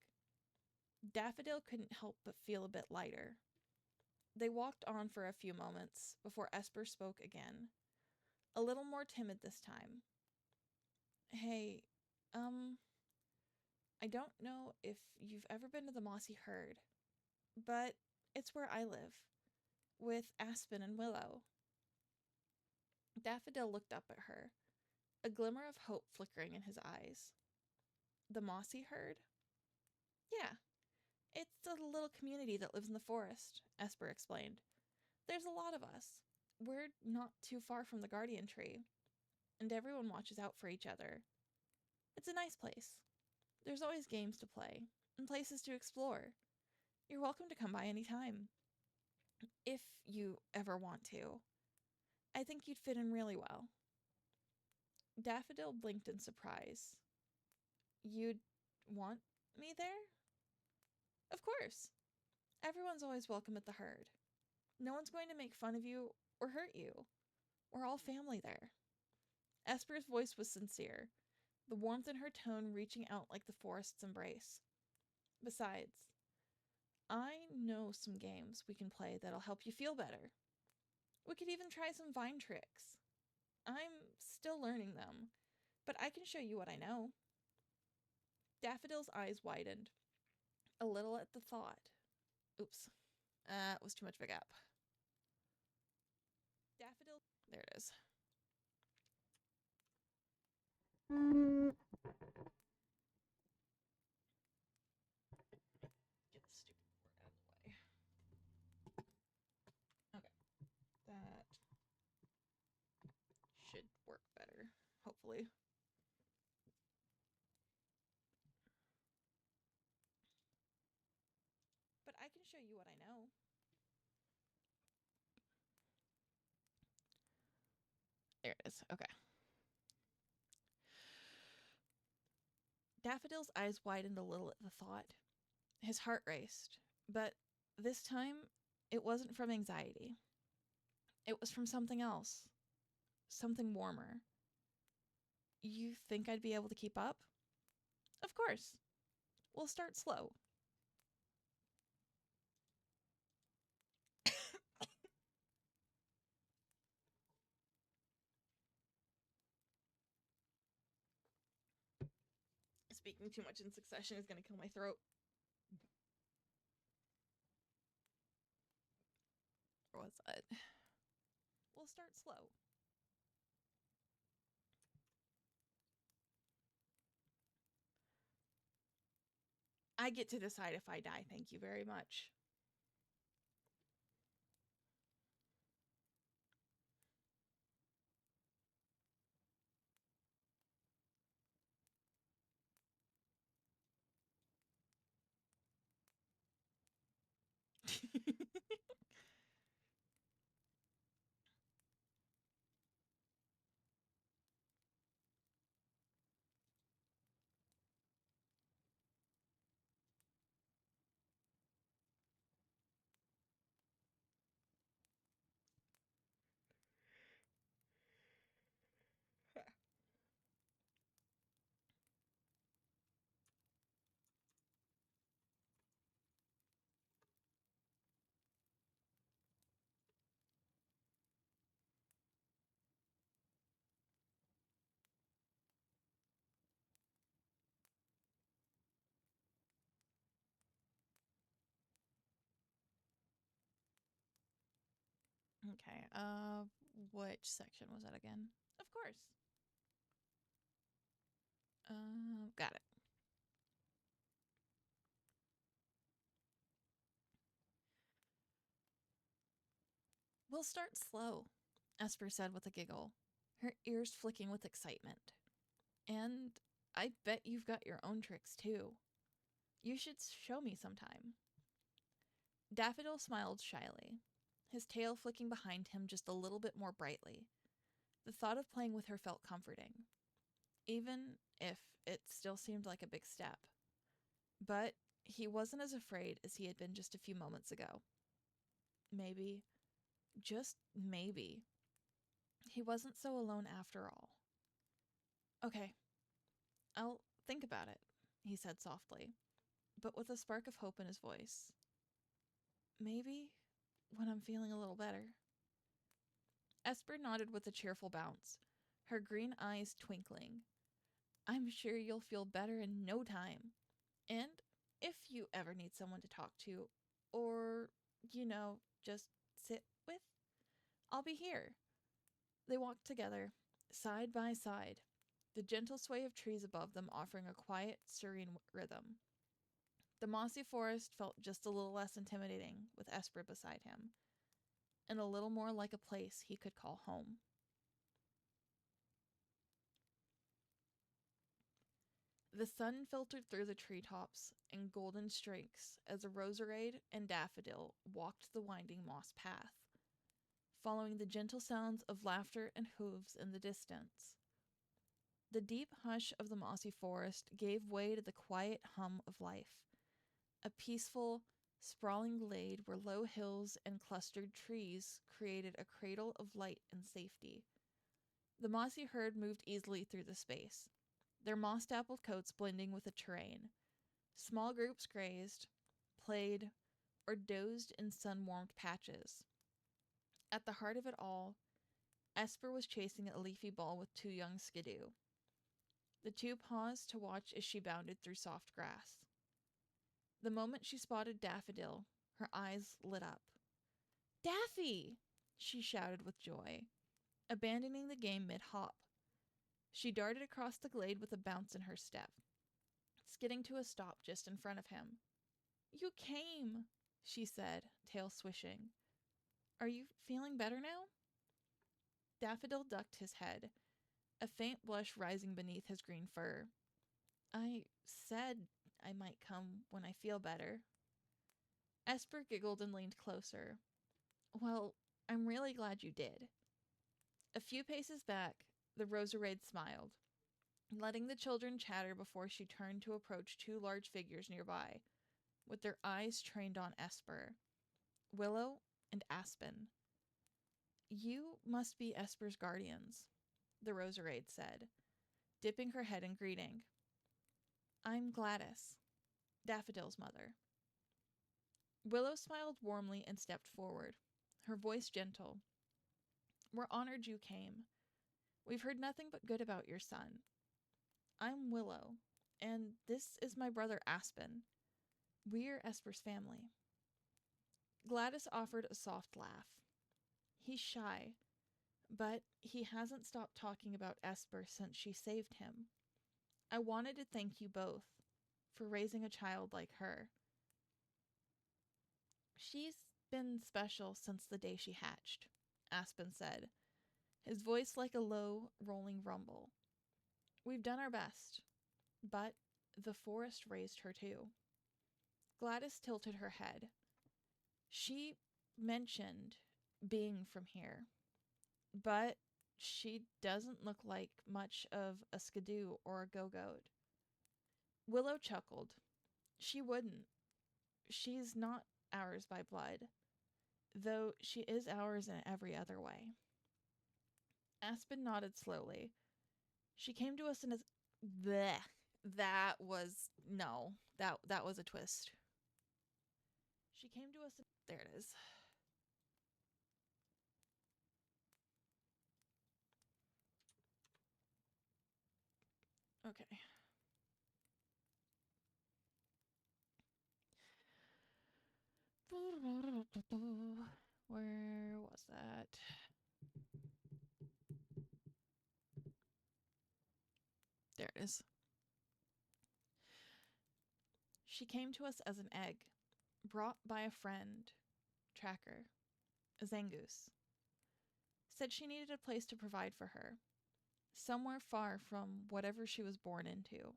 S1: Daffodil couldn't help but feel a bit lighter. They walked on for a few moments before Esper spoke again, a little more timid this time. Hey, I don't know if you've ever been to the Mossy Herd, but it's where I live, with Aspen and Willow. Daffodil looked up at her, a glimmer of hope flickering in his eyes. The Mossy Herd? Yeah, it's a little community that lives in the forest, Esper explained. There's a lot of us. We're not too far from the Guardian Tree, and everyone watches out for each other. It's a nice place. There's always games to play, and places to explore. You're welcome to come by any time. If you ever want to. I think you'd fit in really well. Daffodil blinked in surprise. You'd want me there? Of course. Everyone's always welcome at the herd. No one's going to make fun of you or hurt you. We're all family there. Esper's voice was sincere, the warmth in her tone reaching out like the forest's embrace. Besides, I know some games we can play that'll help you feel better. We could even try some vine tricks. I'm still learning them, but I can show you what I know. Daffodil's eyes widened, a little at the thought. Oops, it was too much of a gap. Daffodil, there it is. Get the stupid word out of the way. Okay, that should work better, hopefully. But I can show you what I know. There it is. Okay. Daffodil's eyes widened a little at the thought. His heart raced, but this time it wasn't from anxiety. It was from something else. Something warmer. You think I'd be able to keep up? Of course. We'll start slow. Speaking too much in succession is going to kill my throat. Or was that? We'll start slow. I get to decide if I die, thank you very much. Okay, which section was that again? Of course. Got it. We'll start slow, Esper said with a giggle, her ears flicking with excitement. And I bet you've got your own tricks too. You should show me sometime. Daffodil smiled shyly, his tail flicking behind him just a little bit more brightly. The thought of playing with her felt comforting, even if it still seemed like a big step. But he wasn't as afraid as he had been just a few moments ago. Maybe, just maybe, he wasn't so alone after all. Okay, I'll think about it, he said softly, but with a spark of hope in his voice. Maybe when I'm feeling a little better. Esper nodded with a cheerful bounce, her green eyes twinkling. I'm sure you'll feel better in no time. And if you ever need someone to talk to, or, just sit with, I'll be here. They walked together, side by side, the gentle sway of trees above them offering a quiet, serene rhythm. The mossy forest felt just a little less intimidating with Esper beside him, and a little more like a place he could call home. The sun filtered through the treetops in golden streaks as a Roserade and Daffodil walked the winding moss path, following the gentle sounds of laughter and hooves in the distance. The deep hush of the mossy forest gave way to the quiet hum of life, a peaceful, sprawling glade where low hills and clustered trees created a cradle of light and safety. The mossy herd moved easily through the space, their moss-dappled coats blending with the terrain. Small groups grazed, played, or dozed in sun-warmed patches. At the heart of it all, Esper was chasing a leafy ball with two young skidoo. The two paused to watch as she bounded through soft grass. The moment she spotted Daffodil, her eyes lit up. Daffy! She shouted with joy, abandoning the game mid-hop. She darted across the glade with a bounce in her step, skidding to a stop just in front of him. You came, she said, tail swishing. Are you feeling better now? Daffodil ducked his head, a faint blush rising beneath his green fur. I said I might come when I feel better. Esper giggled and leaned closer. Well, I'm really glad you did. A few paces back, the Roserade smiled, letting the children chatter before she turned to approach two large figures nearby, with their eyes trained on Esper, Willow and Aspen. You must be Esper's guardians, the Roserade said, dipping her head in greeting. I'm Gladys, Daffodil's mother. Willow smiled warmly and stepped forward, her voice gentle. We're honored you came. We've heard nothing but good about your son. I'm Willow, and this is my brother Aspen. We're Esper's family. Gladys offered a soft laugh. He's shy, but he hasn't stopped talking about Esper since she saved him. I wanted to thank you both for raising a child like her. She's been special since the day she hatched, Aspen said, his voice like a low, rolling rumble. We've done our best, but the forest raised her too. Gladys tilted her head. She mentioned being from here, but she doesn't look like much of a skidoo or a go-goat. Willow chuckled. She wouldn't. She's not ours by blood, though she is ours in every other way. Aspen nodded slowly. She came to us in a... Bleh. That was... No. That was a twist. She came to us in... There it is. Okay. Where was that? There it is. She came to us as an egg, brought by a friend, Tracker, a Zangoose. Said she needed a place to provide for her, somewhere far from whatever she was born into.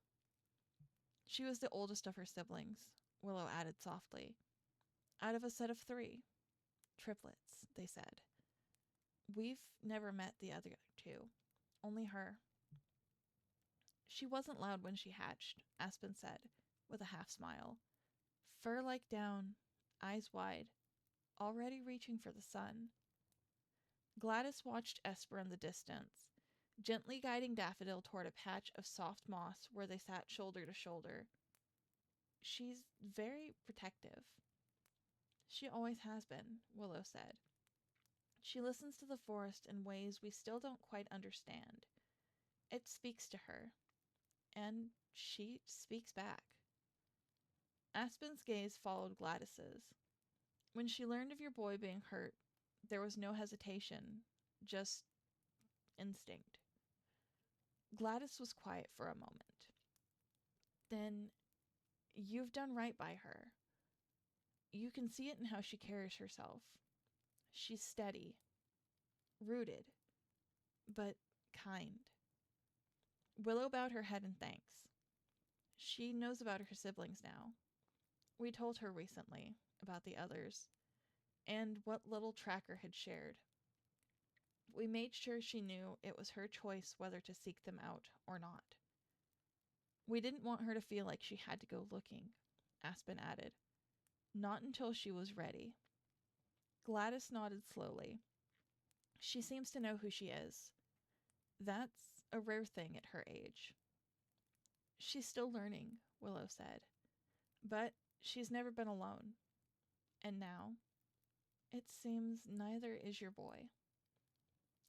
S1: She was the oldest of her siblings, Willow added softly. out of a set of 3. Triplets, they said. We've never met the other 2. Only her. She wasn't loud when she hatched, Aspen said, with a half smile. Fur like down, eyes wide, already reaching for the sun. Gladys watched Esper in the distance, gently guiding Daffodil toward a patch of soft moss where they sat shoulder to shoulder. She's very protective. She always has been, Willow said. She listens to the forest in ways we still don't quite understand. It speaks to her, and she speaks back. Aspen's gaze followed Gladys's. When she learned of your boy being hurt, there was no hesitation, just instinct. Gladys was quiet for a moment. Then, you've done right by her. You can see it in how she carries herself. She's steady, rooted, but kind. Willow bowed her head in thanks. She knows about her siblings now. We told her recently about the others, and what little Tracker had shared. We made sure she knew it was her choice whether to seek them out or not. We didn't want her to feel like she had to go looking, Aspen added. Not until she was ready. Gladys nodded slowly. She seems to know who she is. That's a rare thing at her age. She's still learning, Willow said. But she's never been alone. And now, it seems neither is your boy.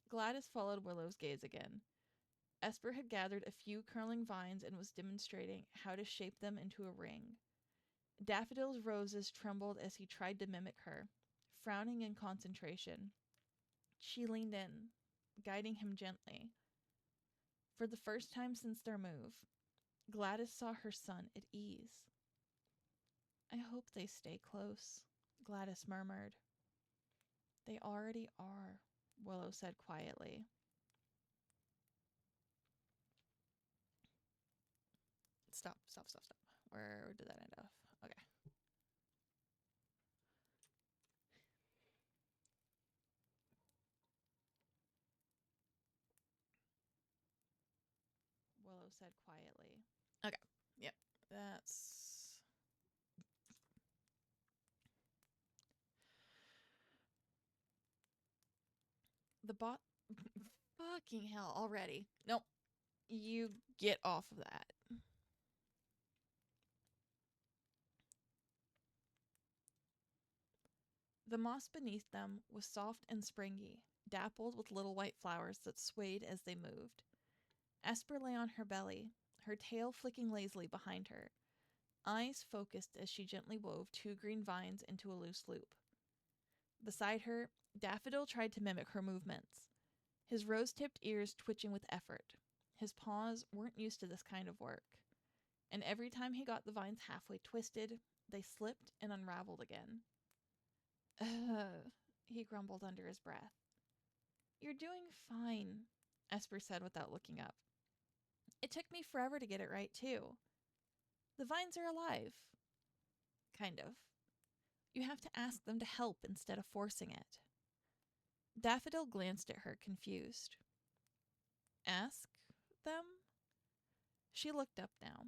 S1: Gladys followed Willow's gaze again. Esper had gathered a few curling vines and was demonstrating how to shape them into a ring. Daffodil's roses trembled as he tried to mimic her, frowning in concentration. She leaned in, guiding him gently. For the first time since their move, Gladys saw her son at ease. I hope they stay close, Gladys murmured. They already are, Willow said quietly. Stop. Where did that end off? Okay. Willow said quietly. Okay. Yep. That's... The bot... Fucking hell, already. Nope. You get off of that. The moss beneath them was soft and springy, dappled with little white flowers that swayed as they moved. Esper lay on her belly, her tail flicking lazily behind her, eyes focused as she gently wove 2 green vines into a loose loop. Beside her, Daffodil tried to mimic her movements, his rose-tipped ears twitching with effort. His paws weren't used to this kind of work, and every time he got the vines halfway twisted, they slipped and unraveled again. He grumbled under his breath. You're doing fine, Esper said without looking up. It took me forever to get it right, too. The vines are alive. Kind of. You have to ask them to help instead of forcing it. Daffodil glanced at her, confused. Ask them? She looked up now,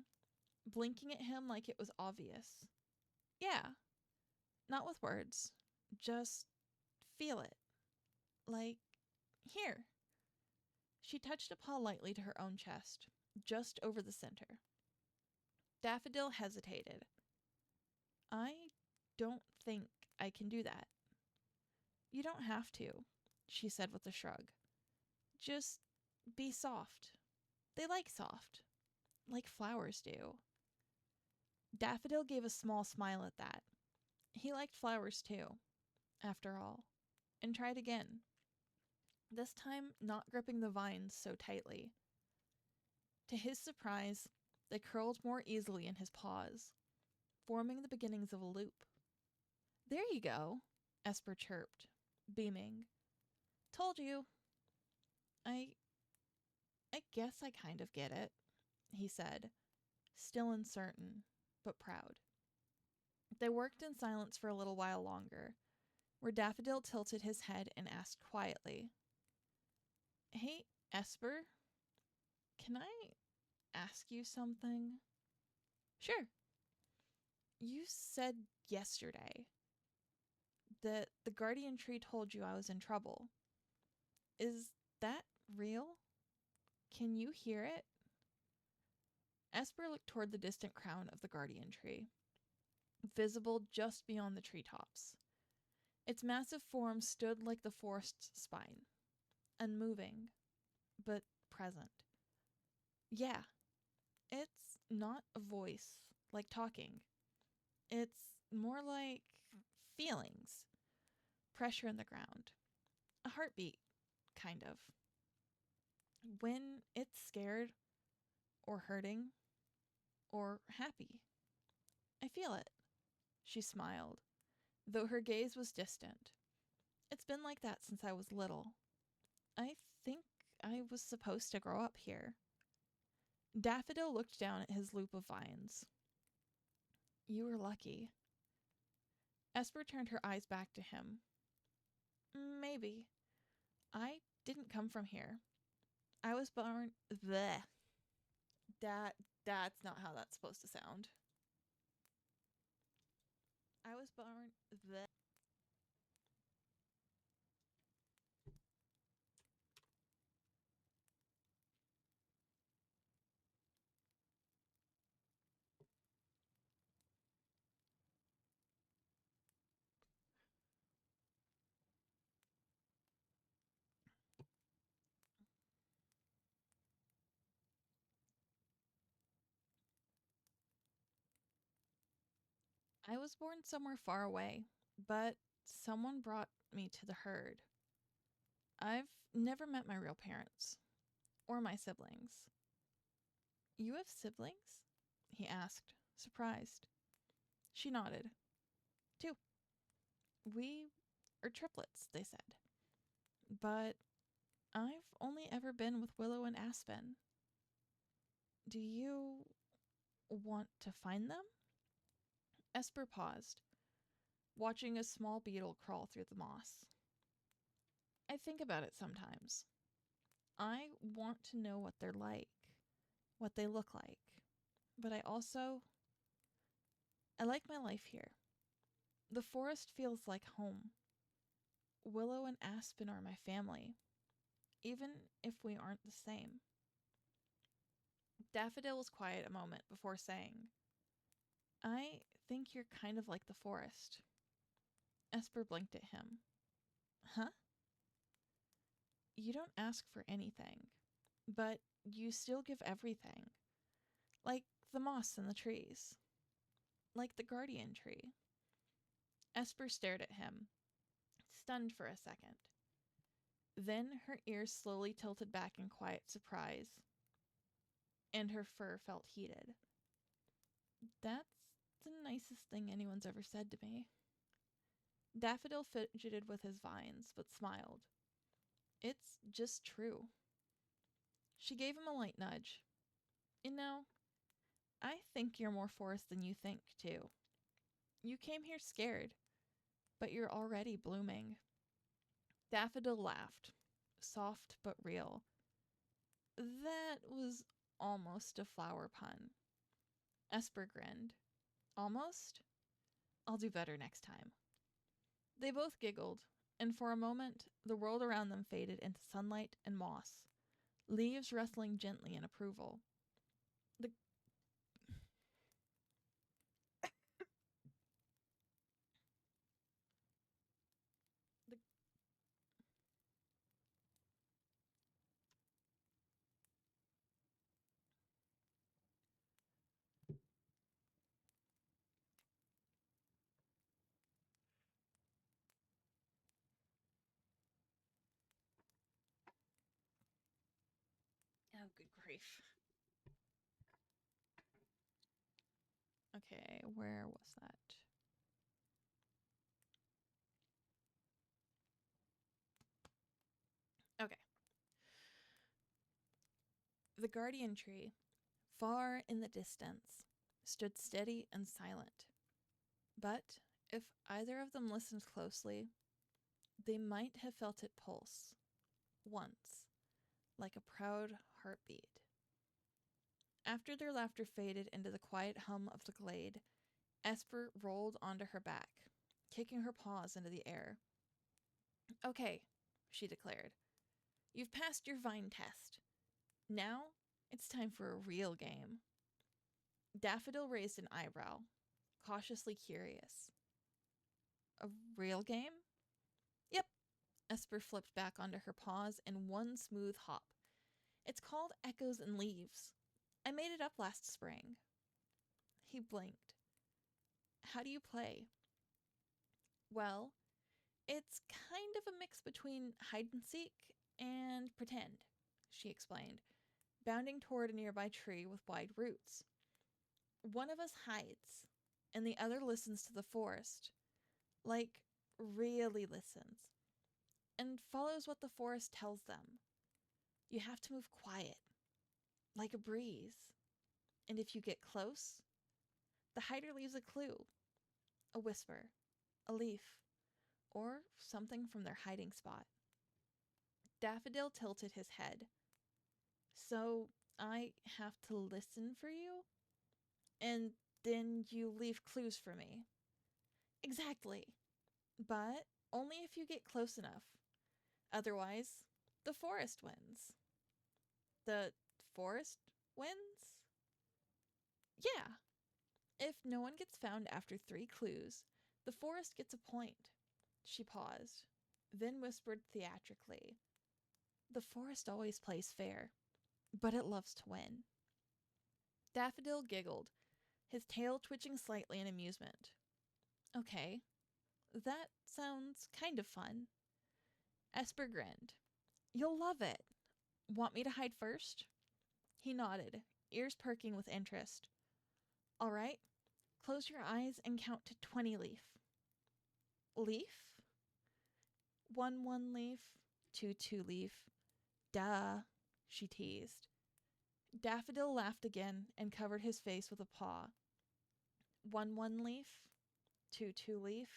S1: blinking at him like it was obvious. Yeah. Not with words. Just feel it. Like, here. She touched a paw lightly to her own chest, just over the center. Daffodil hesitated. I don't think I can do that. You don't have to, she said with a shrug. Just be soft. They like soft, like flowers do. Daffodil gave a small smile at that. He liked flowers too, after all, and tried again. This time not gripping the vines so tightly. To his surprise, they curled more easily in his paws, forming the beginnings of a loop. There you go, Esper chirped, beaming. Told you. I guess I kind of get it, he said, still uncertain, but proud. They worked in silence for a little while longer, where Daffodil tilted his head and asked quietly, "Hey, Esper, can I ask you something?" "Sure." "You said yesterday that the guardian tree told you I was in trouble. Is that real? Can you hear it?" Esper looked toward the distant crown of the guardian tree, visible just beyond the treetops. Its massive form stood like the forest's spine, unmoving, but present. "Yeah, it's not a voice like talking. It's more like feelings, pressure in the ground, a heartbeat, kind of. When it's scared or hurting or happy, I feel it." She smiled, though her gaze was distant. "It's been like that since I was little. I think I was supposed to grow up here." Daffodil looked down at his loop of vines. "You were lucky." Esper turned her eyes back to him. "Maybe. I didn't come from here. I was born. Bleh. That's not how that's supposed to sound. I was born. Bleh. I was born somewhere far away, but someone brought me to the herd. I've never met my real parents or my siblings." "You have siblings?" he asked, surprised. She nodded. "Two. We are triplets," they said. "But I've only ever been with Willow and Aspen. Do you want to find them?" Esper paused, watching a small beetle crawl through the moss. "I think about it sometimes. I want to know what they're like, what they look like. But I like my life here. The forest feels like home. Willow and Aspen are my family, even if we aren't the same." Daffodil was quiet a moment before saying, "I think you're kind of like the forest." Esper blinked at him. "Huh?" "You don't ask for anything, but you still give everything. Like the moss and the trees. Like the guardian tree." Esper stared at him, stunned for a second. Then her ears slowly tilted back in quiet surprise, and her fur felt heated. "That's the nicest thing anyone's ever said to me." Daffodil fidgeted with his vines, but smiled. "It's just true." She gave him a light nudge. "You know, I think you're more forest than you think, too. You came here scared, but you're already blooming." Daffodil laughed, soft but real. "That was almost a flower pun." Esper grinned. "Almost? I'll do better next time." They both giggled, and for a moment the world around them faded into sunlight and moss, leaves rustling gently in approval. The, the Oh, good grief. Okay, where was that? Okay. The guardian tree, far in the distance, stood steady and silent. But if either of them listened closely, they might have felt it pulse, once, like a proud heartbeat. After their laughter faded into the quiet hum of the glade, Esper rolled onto her back, kicking her paws into the air. Okay, she declared. You've passed your vine test. Now it's time for a real game. Daffodil raised an eyebrow, cautiously curious. A real game? Yep. Esper flipped back onto her paws in one smooth hop. It's called Echoes and Leaves. I made it up last spring. He blinked. How do you play? Well, it's kind of a mix between hide and seek and pretend, she explained, bounding toward a nearby tree with wide roots. One of us hides, and the other listens to the forest. Like, really listens. And follows what the forest tells them. You have to move quiet, like a breeze. And if you get close, the hider leaves a clue, a whisper, a leaf, or something from their hiding spot. Daffodil tilted his head. So I have to listen for you? And then you leave clues for me. Exactly. But only if you get close enough. Otherwise, the forest wins. The forest wins? Yeah. If no one gets found after 3 clues, the forest gets a point. She paused, then whispered theatrically. The forest always plays fair, but it loves to win. Daffodil giggled, his tail twitching slightly in amusement. Okay, that sounds kind of fun. Esper grinned. You'll love it. Want me to hide first? He nodded, ears perking with interest. All right, close your eyes and count to 20 leaf. Leaf? 1 leaf, 2 leaf. Duh, she teased. Daffodil laughed again and covered his face with a paw. 1 leaf, 2 leaf.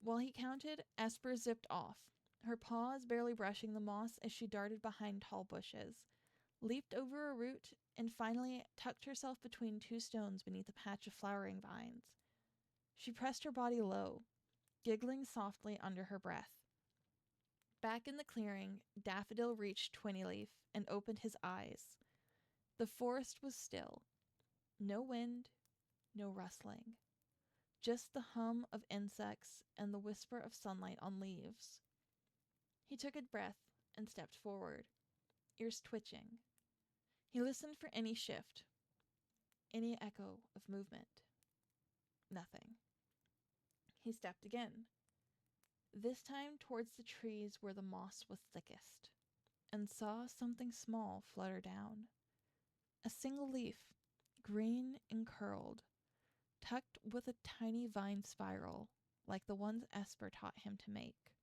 S1: While he counted, Esper zipped off, her paws barely brushing the moss as she darted behind tall bushes, leaped over a root, and finally tucked herself between 2 stones beneath a patch of flowering vines. She pressed her body low, giggling softly under her breath. Back in the clearing, Daffodil reached 20 leaf and opened his eyes. The forest was still. No wind, no rustling. Just the hum of insects and the whisper of sunlight on leaves. He took a breath and stepped forward, ears twitching. He listened for any shift, any echo of movement. Nothing. He stepped again, this time towards the trees where the moss was thickest, and saw something small flutter down. A single leaf, green and curled, tucked with a tiny vine spiral like the ones Esper taught him to make.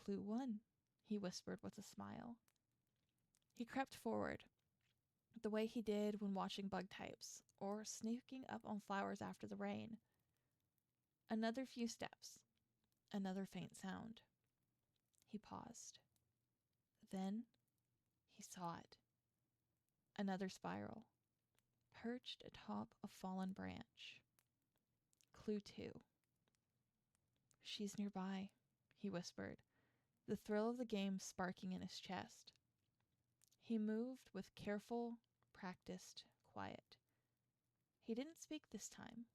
S1: Clue 1, he whispered with a smile. He crept forward, the way he did when watching bug types or sneaking up on flowers after the rain. Another few steps, another faint sound. He paused. Then he saw it. Another spiral, perched atop a fallen branch. Clue 2. She's nearby, he whispered, the thrill of the game sparking in his chest. He moved with careful, practiced quiet. He didn't speak this time,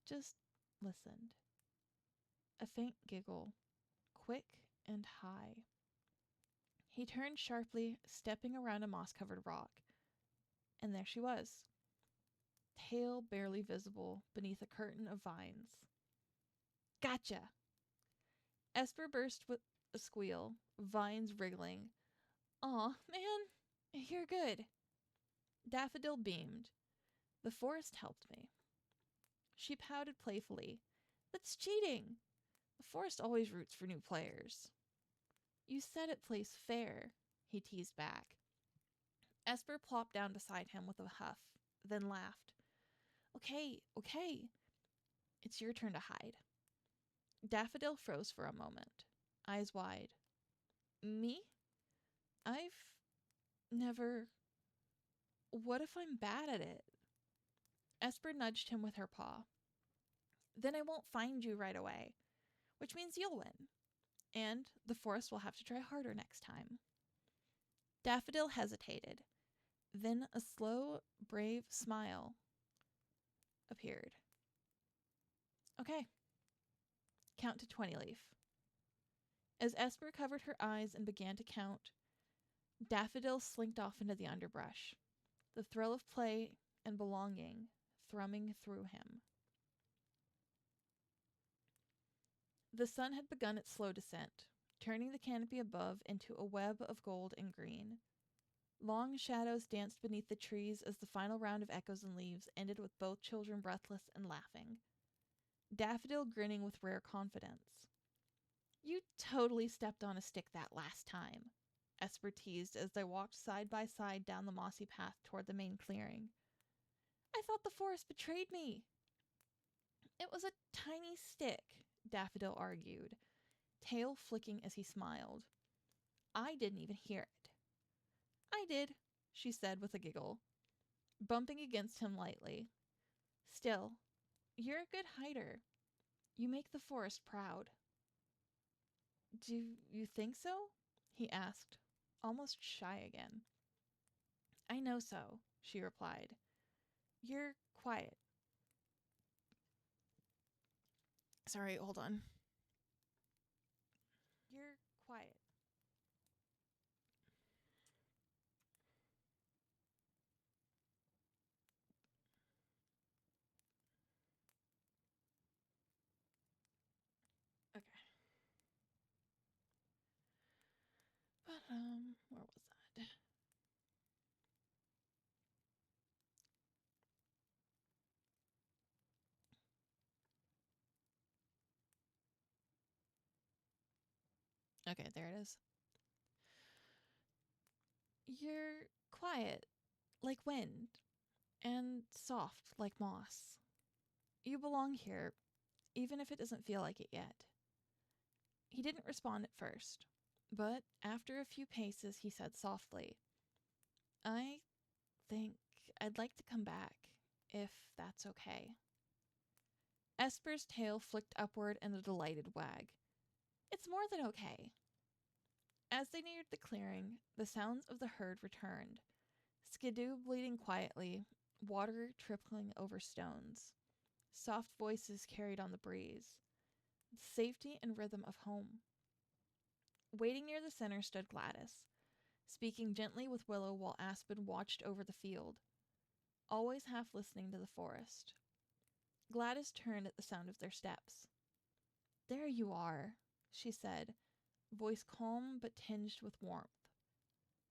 S1: just listened. A faint giggle, quick and high. He turned sharply, stepping around a moss-covered rock. And there she was, tail barely visible beneath a curtain of vines. Gotcha! Esper burst with a squeal, vines wriggling. Aw, man, you're good. Daffodil beamed. The forest helped me. She pouted playfully. That's cheating. The forest always roots for new players. You said it plays fair, he teased back. Esper plopped down beside him with a huff, then laughed. Okay, okay. It's your turn to hide. Daffodil froze for a moment, eyes wide. Me? I've never. What if I'm bad at it? Esper nudged him with her paw. Then I won't find you right away, which means you'll win. And the forest will have to try harder next time. Daffodil hesitated. Then a slow, brave smile appeared. Okay. Count to 20, Leaf. As Esper covered her eyes and began to count, Daffodil slinked off into the underbrush, the thrill of play and belonging thrumming through him. The sun had begun its slow descent, turning the canopy above into a web of gold and green. Long shadows danced beneath the trees as the final round of echoes and leaves ended with both children breathless and laughing. Daffodil grinning with rare confidence. You totally stepped on a stick that last time, Esper teased as they walked side by side down the mossy path toward the main clearing. I thought the forest betrayed me. It was a tiny stick, Daffodil argued, tail flicking as he smiled. I didn't even hear it. I did, she said with a giggle, bumping against him lightly. Still, you're a good hider. You make the forest proud. Do you think so? He asked, almost shy again. I know so, she replied. You're quiet. Sorry, hold on. You're quiet. Okay. But, where was that? Okay, there it is. You're quiet, like wind, and soft, like moss. You belong here, even if it doesn't feel like it yet. He didn't respond at first, but after a few paces, he said softly, I think I'd like to come back, if that's okay. Esper's tail flicked upward in a delighted wag. It's more than okay. As they neared the clearing, the sounds of the herd returned. Skidoo bleating quietly, water trickling over stones. Soft voices carried on the breeze. The safety and rhythm of home. Waiting near the center stood Gladys, speaking gently with Willow while Aspen watched over the field, always half listening to the forest. Gladys turned at the sound of their steps. There you are, she said, voice calm but tinged with warmth.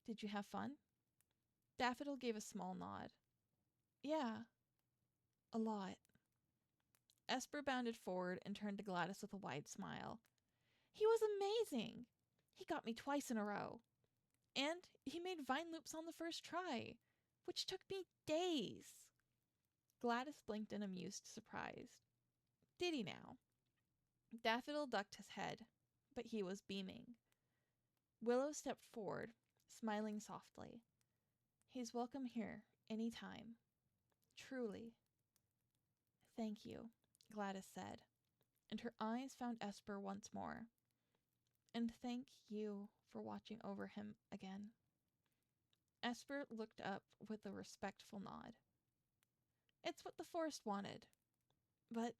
S1: Did you have fun? Daffodil gave a small nod. Yeah, a lot. Esper bounded forward and turned to Gladys with a wide smile. He was amazing! He got me twice in a row. And he made vine loops on the first try, which took me days. Gladys blinked in amused surprise. Did he now? Daffodil ducked his head, but he was beaming. Willow stepped forward, smiling softly. He's welcome here, any time. Truly. Thank you, Gladys said, and her eyes found Esper once more. And thank you for watching over him again. Esper looked up with a respectful nod. It's what the forest wanted. But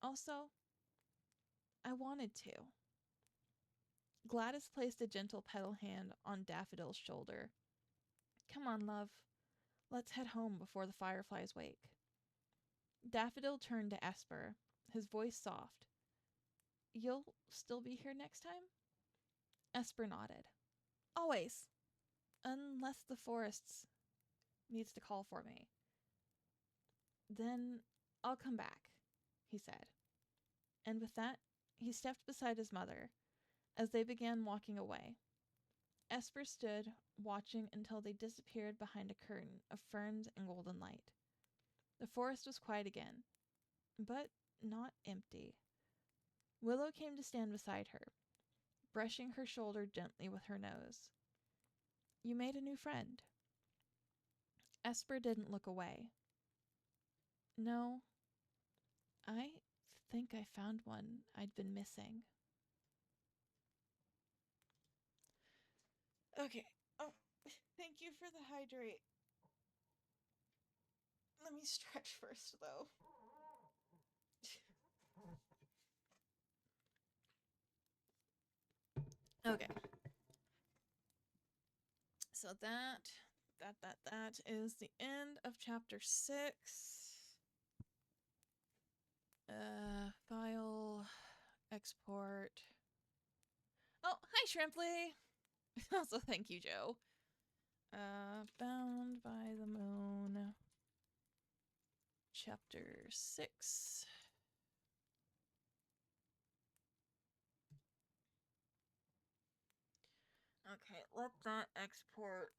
S1: also, I wanted to. Gladys placed a gentle petal hand on Daffodil's shoulder. Come on, love. Let's head home before the fireflies wake. Daffodil turned to Esper, his voice soft. You'll still be here next time? Esper nodded. Always. Unless the forest needs to call for me. Then I'll come back, he said. And with that, he stepped beside his mother as they began walking away. Esper stood, watching until they disappeared behind a curtain of ferns and golden light. The forest was quiet again, but not empty. Willow came to stand beside her, brushing her shoulder gently with her nose. You made a new friend. Esper didn't look away. No, I think I found one I'd been missing. Okay. Oh, thank you for the hydrate. Let me stretch first, though. Okay. So that is the end of chapter 6. File, export. Oh, hi, Shrimply. Also, thank you, Joe. Bound by the Moon, chapter 6. Okay, let that export.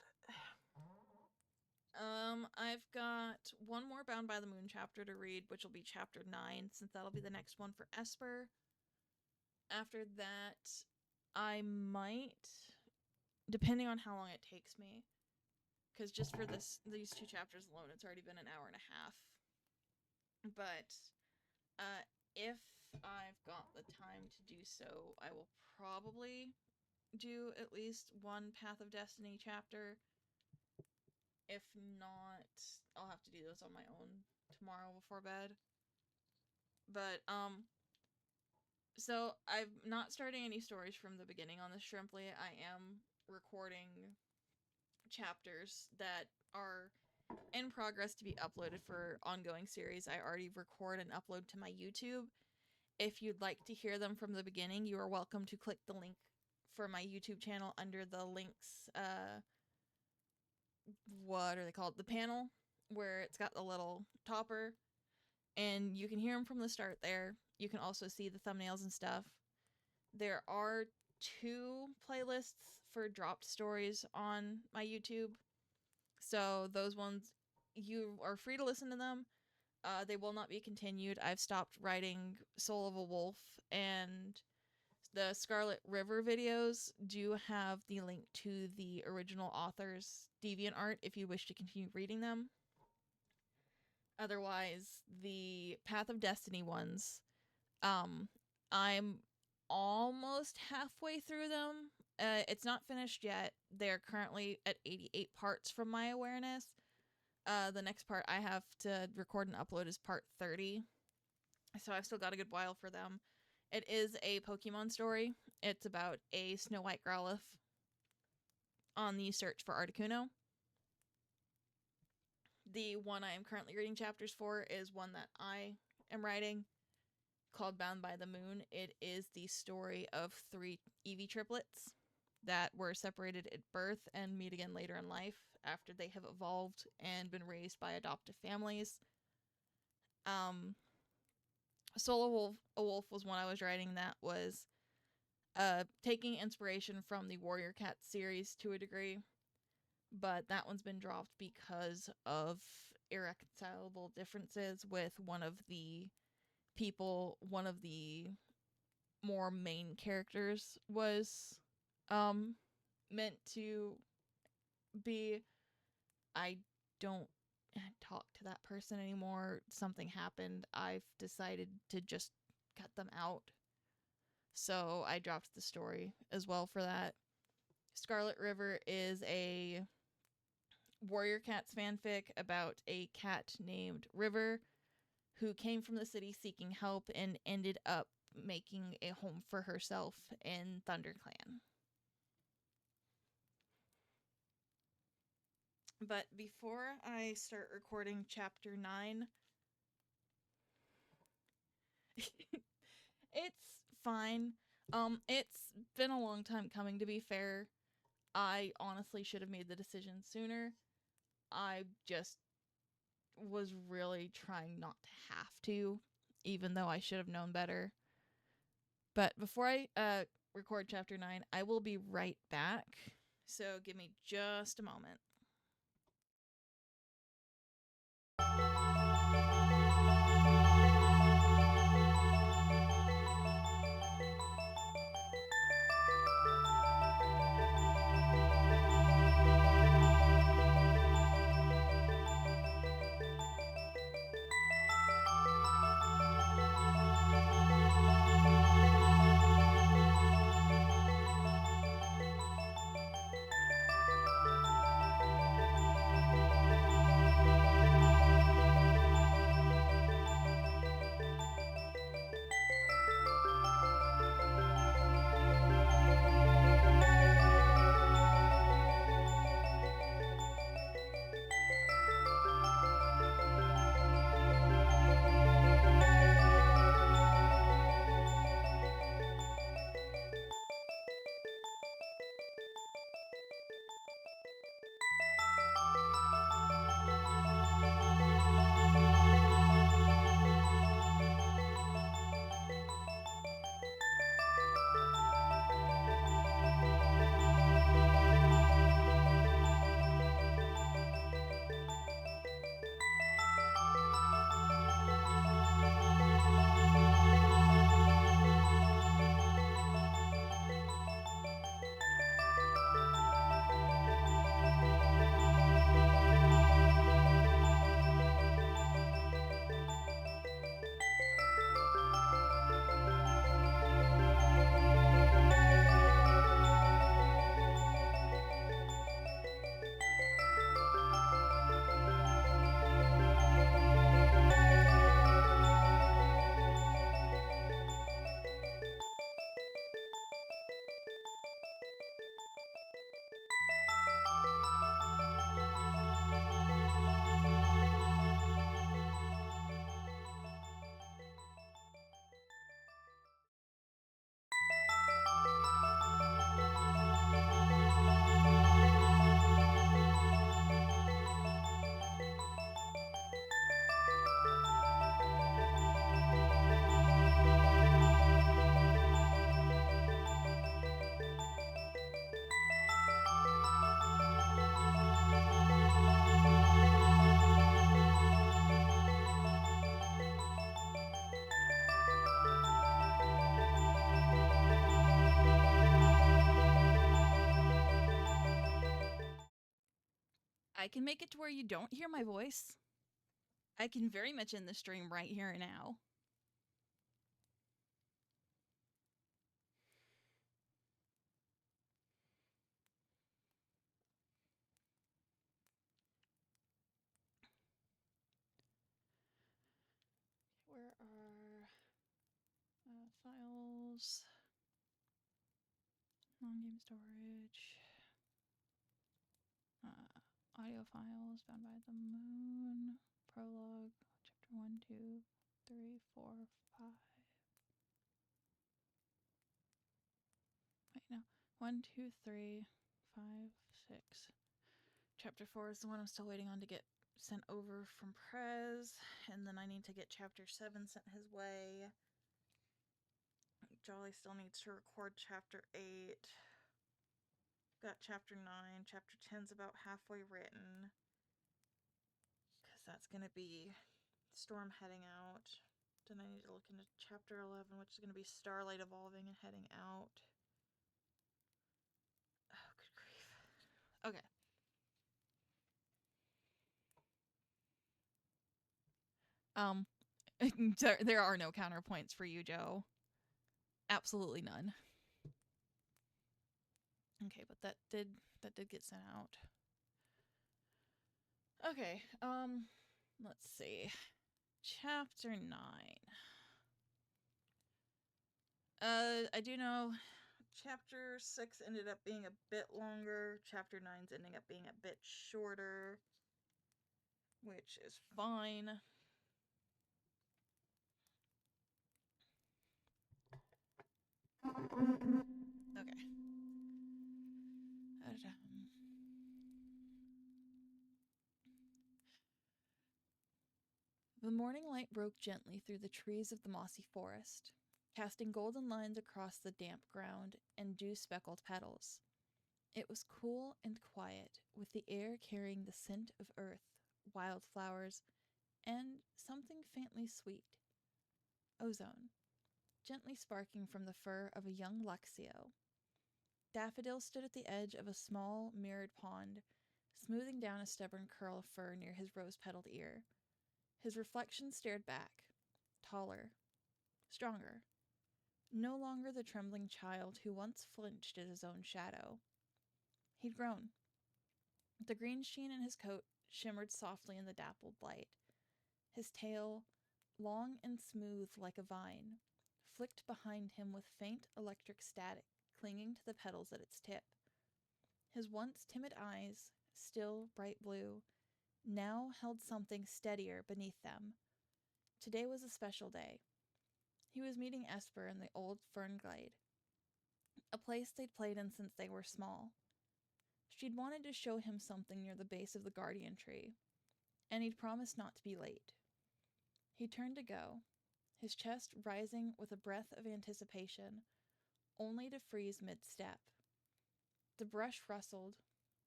S1: I've got one more Bound by the Moon chapter to read, which will be chapter 9, since that'll be the next one for Esper. After that, I might, depending on how long it takes me, because just for these 2 chapters alone, it's already been an hour and a half. But if I've got the time to do so, I will probably do at least one Path of Destiny chapter. If not, I'll have to do those on my own tomorrow before bed. But, so I'm not starting any stories from the beginning on this Shrimply. I am recording chapters that are in progress to be uploaded for ongoing series. I already record and upload to my YouTube. If you'd like to hear them from the beginning, you are welcome to click the link for my YouTube channel under the links, what are they called? The panel, where it's got the little topper, and you can hear them from the start there. You can also see the thumbnails and stuff. There are 2 playlists for dropped stories on my YouTube, so those ones, you are free to listen to them. They will not be continued. I've stopped writing Soul of a Wolf, and the Scarlet River videos do have the link to the original author's DeviantArt if you wish to continue reading them. Otherwise, the Path of Destiny ones, I'm almost halfway through them. It's not finished yet. They're currently at 88 parts from my awareness. The next part I have to record and upload is part 30. So I've still got a good while for them. It is a Pokemon story. It's about a Snow White Growlithe on the search for Articuno. The one I am currently reading chapters for is one that I am writing called Bound by the Moon. It is the story of 3 Eevee triplets that were separated at birth and meet again later in life after they have evolved and been raised by adoptive families. Soul of a Wolf was one I was writing that was taking inspiration from the Warrior Cat series to a degree, but that one's been dropped because of irreconcilable differences with one of the people. One of the more main characters was meant to be. I don't talk to that person anymore. Something happened. I've decided to just cut them out. So I dropped the story as well for that. Scarlet River is a Warrior Cats fanfic about a cat named River who came from the city seeking help and ended up making a home for herself in ThunderClan. But before I start recording chapter 9, it's fine. It's been a long time coming, to be fair. I honestly should have made the decision sooner. I just was really trying not to have to, even though I should have known better. But before I record chapter 9, I will be right back. So give me just a moment.
S2: I can make it to where you don't hear my voice. I can very much end the stream right here and now. Where are files? Non-game storage. Audio files found by the moon. Prologue. Chapter 1, 2, 3, 4, 5. Wait, no. 1, 2, 3, 5, 6. Chapter 4 is the one I'm still waiting on to get sent over from Prez. And then I need to get Chapter 7 sent his way. Jolly still needs to record Chapter 8. Got Chapter 9. Chapter 10's about halfway written. Because that's going to be Storm heading out. Then I need to look into Chapter 11, which is going to be Starlight evolving and heading out. Oh, good grief. Okay. There are no counterpoints for you, Joe. Absolutely none. Okay, but that did get sent out. Okay, let's see. Chapter 9. I do know Chapter 6 ended up being a bit longer. Chapter 9's ending up being a bit shorter, which is fine. Okay. The morning light broke gently through the trees of the mossy forest, casting golden lines across the damp ground and dew-speckled petals. It was cool and quiet, with the air carrying the scent of earth, wildflowers, and something faintly sweet. Ozone, gently sparking from the fur of a young Luxio. Daffodil stood at the edge of a small, mirrored pond, smoothing down a stubborn curl of fur near his rose-petaled ear. His reflection stared back, taller, stronger. No longer the trembling child who once flinched at his own shadow. He'd grown. The green sheen in his coat shimmered softly in the dappled light. His tail, long and smooth like a vine, flicked behind him with faint electric static clinging to the petals at its tip. His once timid eyes, still bright blue, now held something steadier beneath them. Today was a special day. He was meeting Esper in the old fern glade, a place they'd played in since they were small. She'd wanted to show him something near the base of the guardian tree, and he'd promised not to be late. He turned to go, his chest rising with a breath of anticipation, only to freeze mid-step. The brush rustled,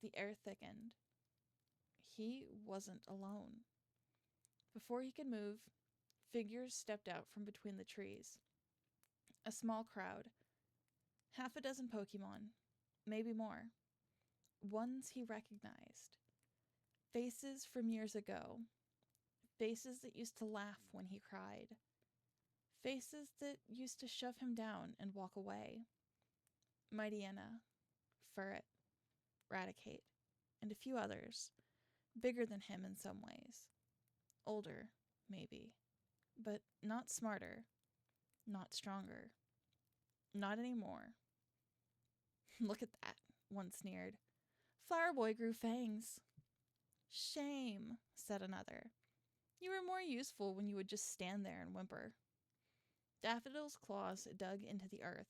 S2: the air thickened. He wasn't alone. Before he could move, figures stepped out from between the trees. A small crowd. Half a dozen Pokemon, maybe more. Ones he recognized. Faces from years ago. Faces that used to laugh when he cried. Faces that used to shove him down and walk away. Mightyena, Furret, Raticate, and a few others, bigger than him in some ways. Older, maybe, but not smarter, not stronger. Not anymore. Look at that, one sneered. Flower Boy grew fangs. Shame, said another. You were more useful when you would just stand there and whimper. Daffodil's claws dug into the earth.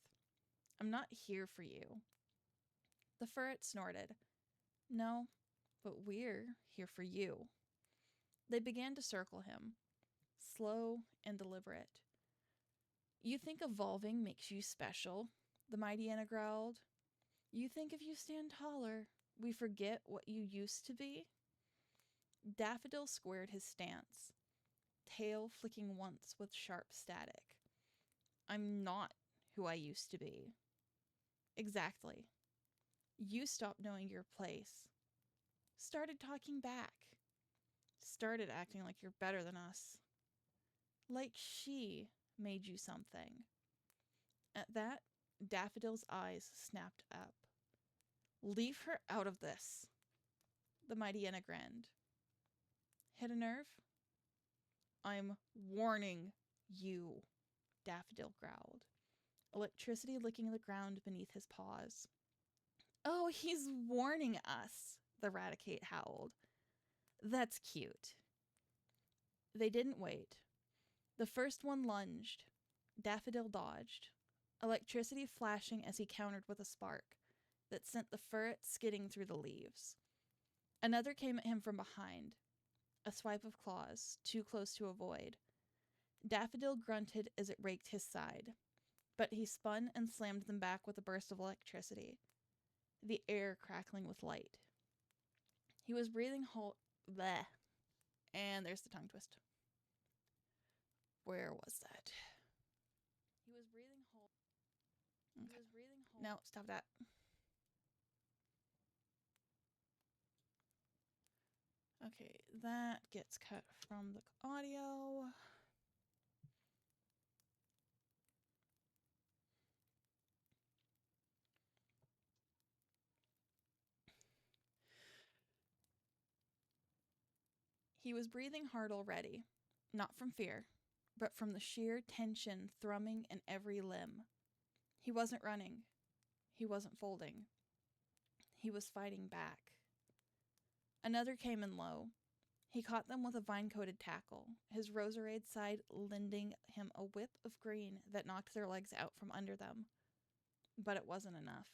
S2: I'm not here for you. The ferret snorted. No, but we're here for you. They began to circle him, slow and deliberate. You think evolving makes you special, the Mightyena growled. You think if you stand taller, we forget what you used to be? Daffodil squared his stance, tail flicking once with sharp static. I'm not who I used to be. Exactly. You stopped knowing your place. started talking back. Started acting like you're better than us. Like she made you something. At that, Daffodil's eyes snapped up. Leave her out of this. The mighty Yenna grinned. Hit a nerve? I'm warning you, Daffodil growled, electricity licking the ground beneath his paws. Oh, he's warning us, the Raticate howled. That's cute. They didn't wait. The first one lunged. Daffodil dodged, electricity flashing as he countered with a spark that sent the ferret skidding through the leaves. Another came at him from behind, a swipe of claws, too close to avoid. Daffodil grunted as it raked his side, but he spun and slammed them back with a burst of electricity, the air crackling with light. He was breathing bleh. And there's the tongue twist. Where was that? He was breathing whole. Okay. He was breathing whole. No, stop that. Okay, that gets cut from the audio. He was breathing hard already, not from fear, but from the sheer tension thrumming in every limb. He wasn't running. He wasn't folding. He was fighting back. Another came in low. He caught them with a vine-coated tackle, his roserade side lending him a whip of green that knocked their legs out from under them. But it wasn't enough.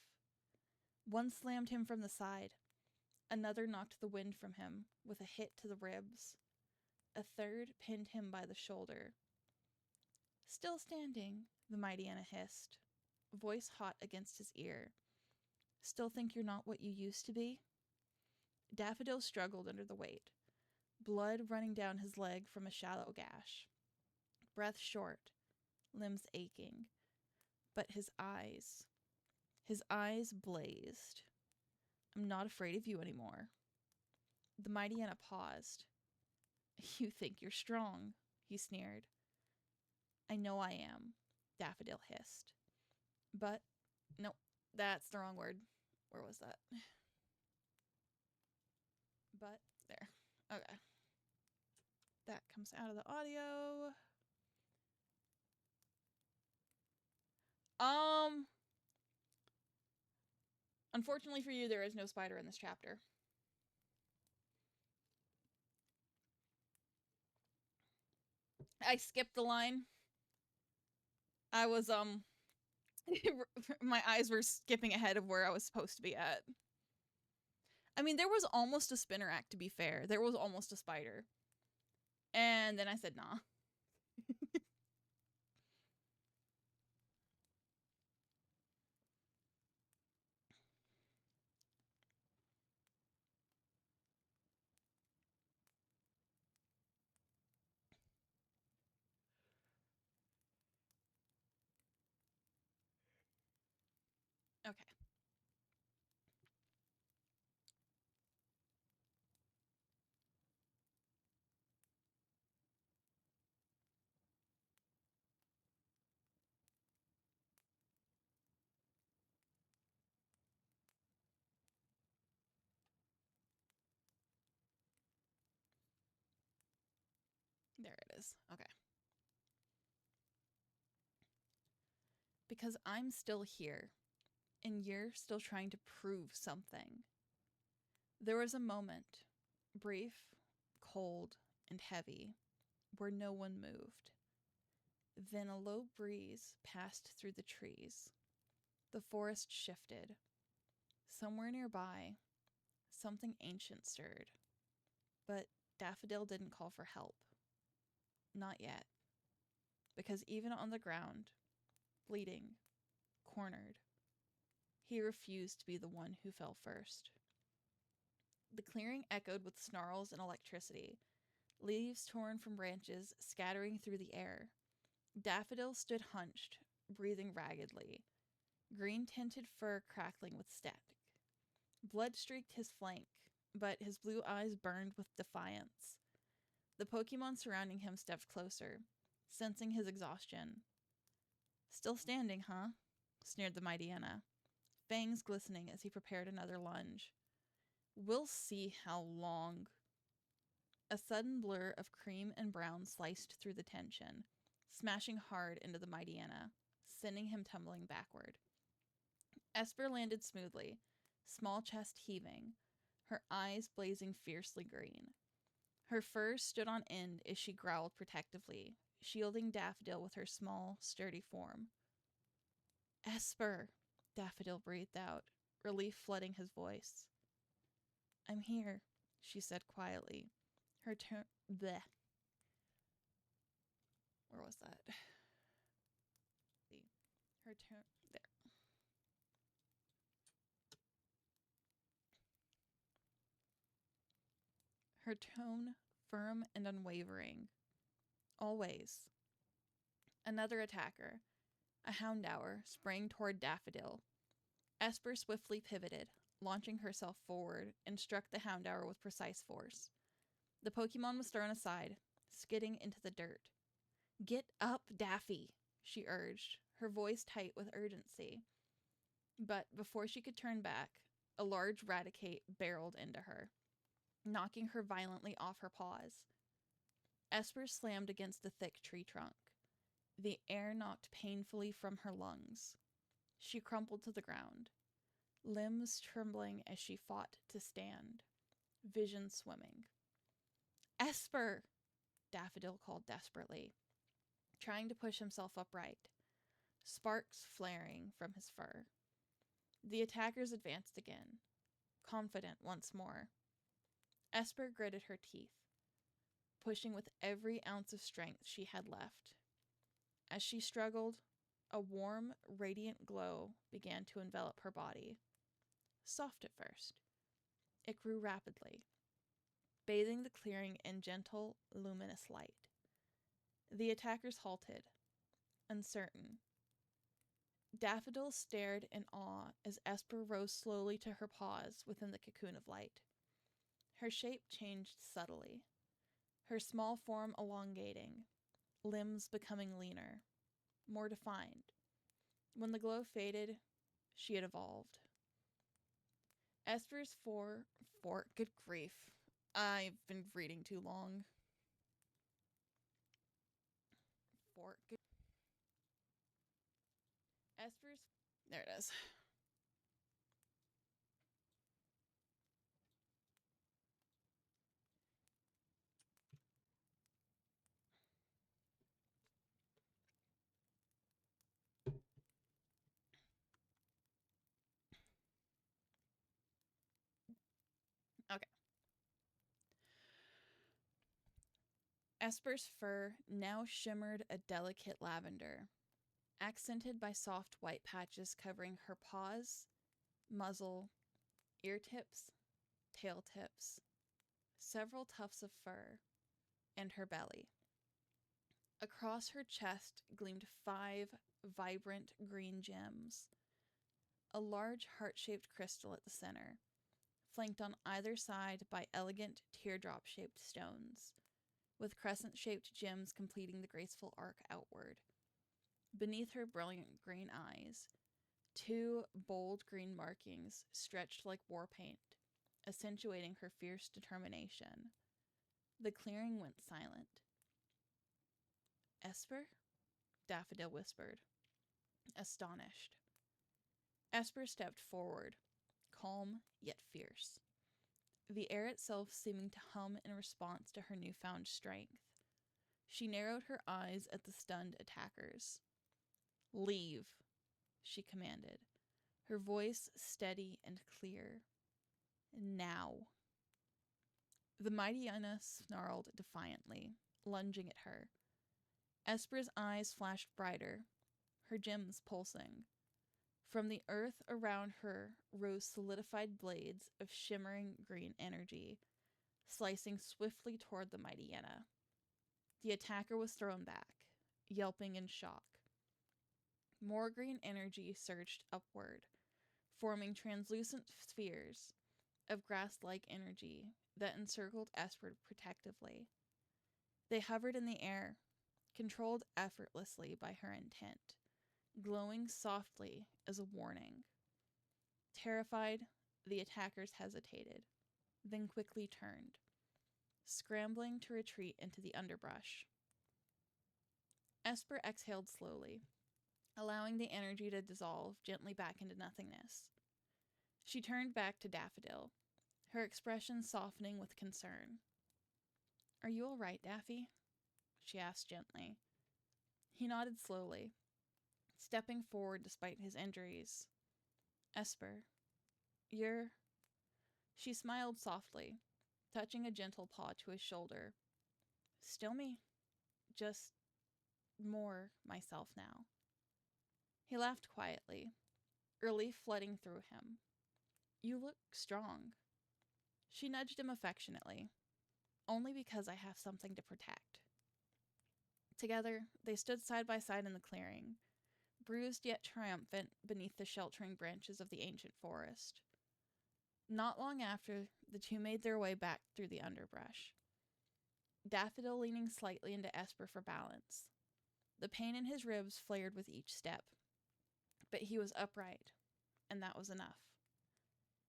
S2: One slammed him from the side. Another knocked the wind from him with a hit to the ribs. A third pinned him by the shoulder. Still standing, the mighty Yenna hissed, voice hot against his ear. Still think you're not what you used to be? Daffodil struggled under the weight, blood running down his leg from a shallow gash. Breath short, limbs aching. But his eyes blazed. I'm not afraid of you anymore. The mighty Yenna paused. You think you're strong, he sneered. I know I am, Daffodil hissed. But, no, that's the wrong word. Where was that? But, there. Okay. That comes out of the audio. Unfortunately for you, there is no spider in this chapter. I skipped the line. I was, my eyes were skipping ahead of where I was supposed to be at. I mean, there was almost a Spinnerack, to be fair. There was almost a spider. And then I said, nah. Okay. There it is. Okay. Because I'm still here, and you're still trying to prove something. There was a moment, brief, cold, and heavy, where no one moved. Then a low breeze passed through the trees. The forest shifted. Somewhere nearby, something ancient stirred. But Daffodil didn't call for help. Not yet. Because even on the ground, bleeding, cornered, he refused to be the one who fell first. The clearing echoed with snarls and electricity, leaves torn from branches scattering through the air. Daffodil stood hunched, breathing raggedly, green-tinted fur crackling with static. Blood streaked his flank, but his blue eyes burned with defiance. The Pokemon surrounding him stepped closer, sensing his exhaustion. Still standing, huh? Sneered the Mightyena, fangs glistening as he prepared another lunge. We'll see how long. A sudden blur of cream and brown sliced through the tension, smashing hard into the Mightyena, sending him tumbling backward. Esper landed smoothly, small chest heaving, her eyes blazing fiercely green. Her fur stood on end as she growled protectively, shielding Daffodil with her small, sturdy form. Esper, Daffodil breathed out, relief flooding his voice. I'm here, she said quietly. Her tone. Bleh. Where was that? Her tone. There. Her tone firm and unwavering. Always. Another attacker, a Houndour, sprang toward Daffodil. Esper swiftly pivoted, launching herself forward, and struck the Houndour with precise force. The Pokemon was thrown aside, skidding into the dirt. Get up, Daffy, she urged, her voice tight with urgency. But before she could turn back, a large Raticate barreled into her, knocking her violently off her paws. Esper slammed against the thick tree trunk. The air knocked painfully from her lungs. She crumpled to the ground, limbs trembling as she fought to stand, vision swimming. Esper! Daffodil called desperately, trying to push himself upright, sparks flaring from his fur. The attackers advanced again, confident once more. Esper gritted her teeth, pushing with every ounce of strength she had left. As she struggled, a warm, radiant glow began to envelop her body. Soft at first, it grew rapidly, bathing the clearing in gentle, luminous light. The attackers halted, uncertain. Daffodil stared in awe as Esper rose slowly to her paws within the cocoon of light. Her shape changed subtly, her small form elongating, limbs becoming leaner, more defined. When the glow faded, she had evolved. Esper's good grief. I've been reading too long. There it is. Okay. Esper's fur now shimmered a delicate lavender, accented by soft white patches covering her paws, muzzle, ear tips, tail tips, several tufts of fur, and her belly. Across her chest gleamed 5 vibrant green gems, a large heart-shaped crystal at the center, flanked on either side by elegant teardrop-shaped stones, with crescent-shaped gems completing the graceful arc outward. Beneath her brilliant green eyes, 2 bold green markings stretched like war paint, accentuating her fierce determination. The clearing went silent. Esper? Daffodil whispered, astonished. Esper stepped forward, calm yet fierce, the air itself seeming to hum in response to her newfound strength. She narrowed her eyes at the stunned attackers. Leave, she commanded, her voice steady and clear. Now. The Mightyena snarled defiantly, lunging at her. Esper's eyes flashed brighter, her gems pulsing. From the earth around her rose solidified blades of shimmering green energy, slicing swiftly toward the Mightyena. The attacker was thrown back, yelping in shock. More green energy surged upward, forming translucent spheres, of grass-like energy that encircled Esper protectively. They hovered in the air, controlled effortlessly by her intent, glowing softly as a warning. Terrified, the attackers hesitated, then quickly turned, scrambling to retreat into the underbrush. Esper exhaled slowly, allowing the energy to dissolve gently back into nothingness. She turned back to Daffodil, her expression softening with concern. "Are you all right, Daffy?" she asked gently. He nodded slowly, stepping forward despite his injuries. "Esper, you're..." She smiled softly, touching a gentle paw to his shoulder. "Still me, just more myself now." He laughed quietly, relief flooding through him. "You look strong." She nudged him affectionately. "Only because I have something to protect." Together, they stood side by side in the clearing, bruised yet triumphant beneath the sheltering branches of the ancient forest. Not long after, the two made their way back through the underbrush, Daffodil leaning slightly into Esper for balance. The pain in his ribs flared with each step, but he was upright, and that was enough.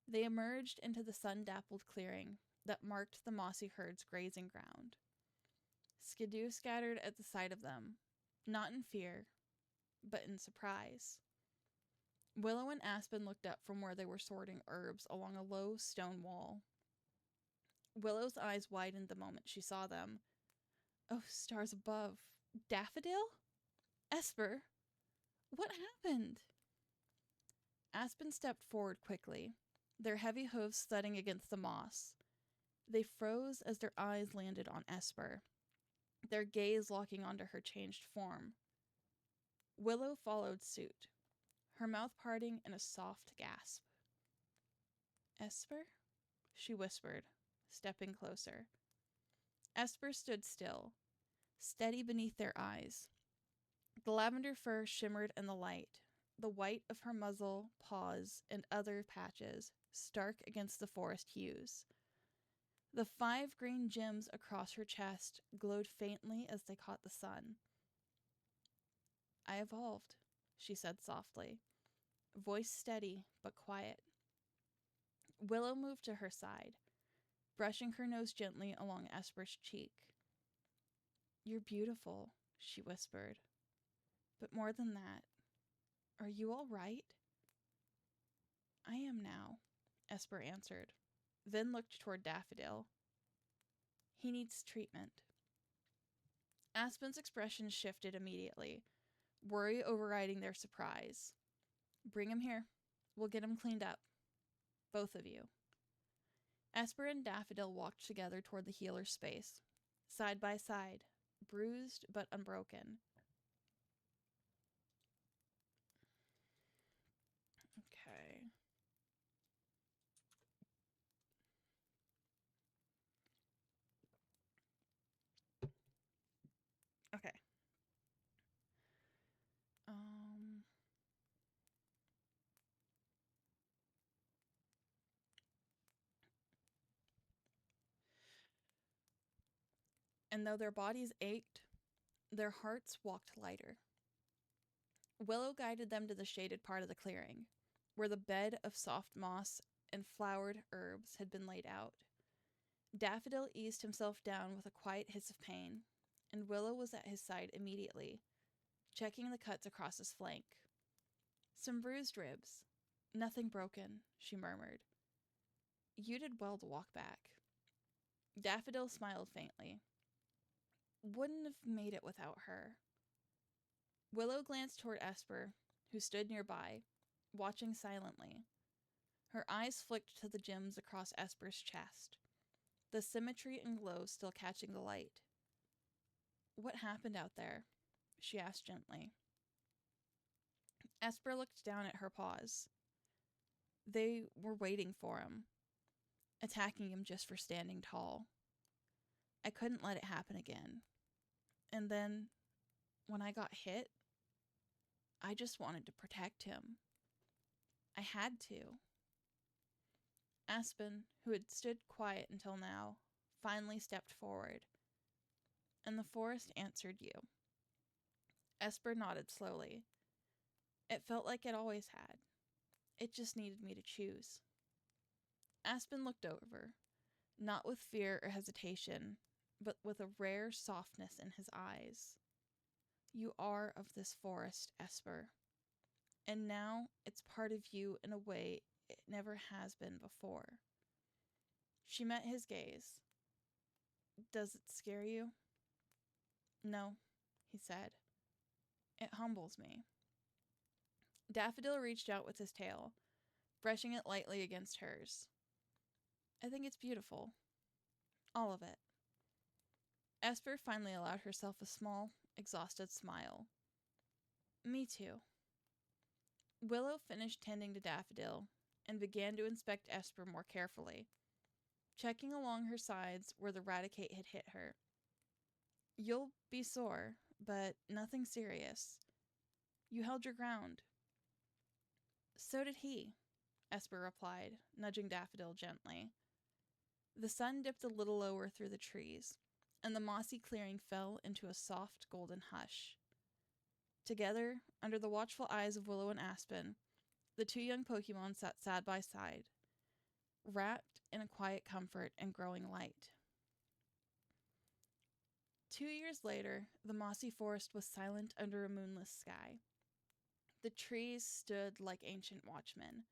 S2: They emerged into the sun-dappled clearing that marked the mossy herd's grazing ground. Skidoo scattered at the sight of them, not in fear, but in surprise. Willow and Aspen looked up from where they were sorting herbs along a low stone wall. Willow's eyes widened the moment she saw them. "Oh, stars above. Daffodil? Esper? What happened?" Aspen stepped forward quickly, their heavy hooves thudding against the moss. They froze as their eyes landed on Esper, their gaze locking onto her changed form. Willow followed suit, her mouth parting in a soft gasp. "Esper?" she whispered, stepping closer. Esper stood still, steady beneath their eyes. The lavender fur shimmered in the light, the white of her muzzle, paws, and other patches stark against the forest hues. The 5 green gems across her chest glowed faintly as they caught the sun. "I evolved," she said softly, voice steady but quiet. Willow moved to her side, brushing her nose gently along Esper's cheek. "You're beautiful," she whispered. "But more than that, are you all right?" "I am now," Esper answered, then looked toward Daffodil. "He needs treatment." Aspen's expression shifted immediately, worry overriding their surprise. "Bring him here. We'll get him cleaned up. Both of you." Esper and Daffodil walked together toward the healer's space, side by side, bruised but unbroken. Okay. Okay. And though their bodies ached, their hearts walked lighter. Willow guided them to the shaded part of the clearing, where the bed of soft moss and flowered herbs had been laid out. Daffodil eased himself down with a quiet hiss of pain, and Willow was at his side immediately, checking the cuts across his flank. "Some bruised ribs. Nothing broken," she murmured. "You did well to walk back." Daffodil smiled faintly. "Wouldn't have made it without her." Willow glanced toward Esper, who stood nearby, watching silently. Her eyes flicked to the gems across Esper's chest, the symmetry and glow still catching the light. "What happened out there?" she asked gently. Esper looked down at her paws. "They were waiting for him, attacking him just for standing tall. I couldn't let it happen again. And then, when I got hit, I just wanted to protect him. I had to." Aspen, who had stood quiet until now, finally stepped forward, and the forest answered you. Esper nodded slowly. It felt like it always had. It just needed me to choose. Aspen looked over, not with fear or hesitation, but with a rare softness in his eyes. You are of this forest, Esper, and now it's part of you in a way it never has been before. She met his gaze. Does it scare you? No, he said. It humbles me. Daffodil reached out with his tail, brushing it lightly against hers. I think it's beautiful. All of it. Esper finally allowed herself a small, exhausted smile. Me too. Willow finished tending to Daffodil and began to inspect Esper more carefully, checking along her sides where the Raticate had hit her. You'll be sore, but nothing serious. You held your ground. So did he, Esper replied, nudging Daffodil gently. The sun dipped a little lower through the trees, and the mossy clearing fell into a soft golden hush. Together, under the watchful eyes of Willow and Aspen, the two young Pokemon sat side by side, wrapped in a quiet comfort and growing light. 2 years later, the mossy forest was silent under a moonless sky. The trees stood like ancient watchmen,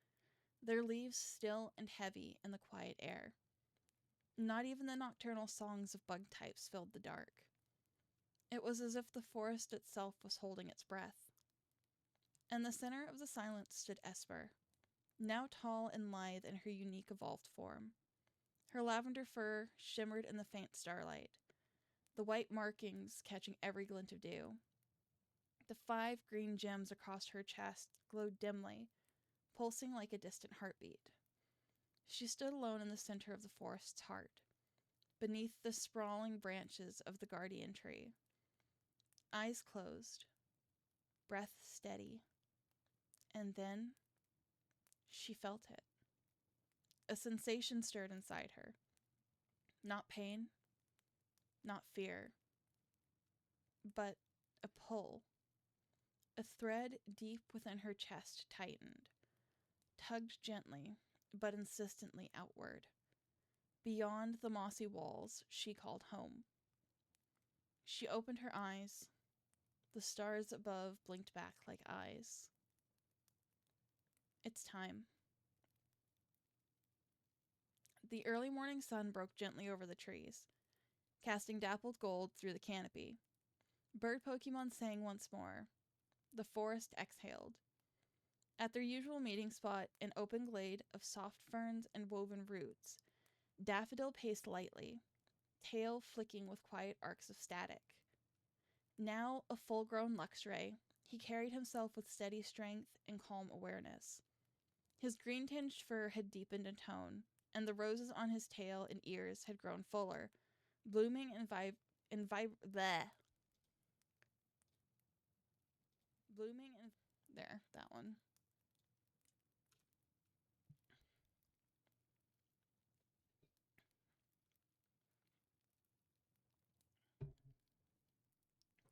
S2: their leaves still and heavy in the quiet air. Not even the nocturnal songs of bug types filled the dark. It was as if the forest itself was holding its breath. In the center of the silence stood Esper, now tall and lithe in her unique evolved form. Her lavender fur shimmered in the faint starlight, the white markings catching every glint of dew. The 5 green gems across her chest glowed dimly, pulsing like a distant heartbeat. She stood alone in the center of the forest's heart, beneath the sprawling branches of the guardian tree. Eyes closed, breath steady, and then she felt it. A sensation stirred inside her. Not pain, not fear, but a pull. A thread deep within her chest tightened, tugged gently, but insistently outward. Beyond the mossy walls she called home. She opened her eyes. The stars above blinked back like eyes. It's time. The early morning sun broke gently over the trees, casting dappled gold through the canopy. Bird Pokemon sang once more. The forest exhaled. At their usual meeting spot, an open glade of soft ferns and woven roots, Daffodil paced lightly, tail flicking with quiet arcs of static. Now a full-grown Luxray, he carried himself with steady strength and calm awareness. His green-tinged fur had deepened in tone, and the roses on his tail and ears had grown fuller, blooming and there, that one.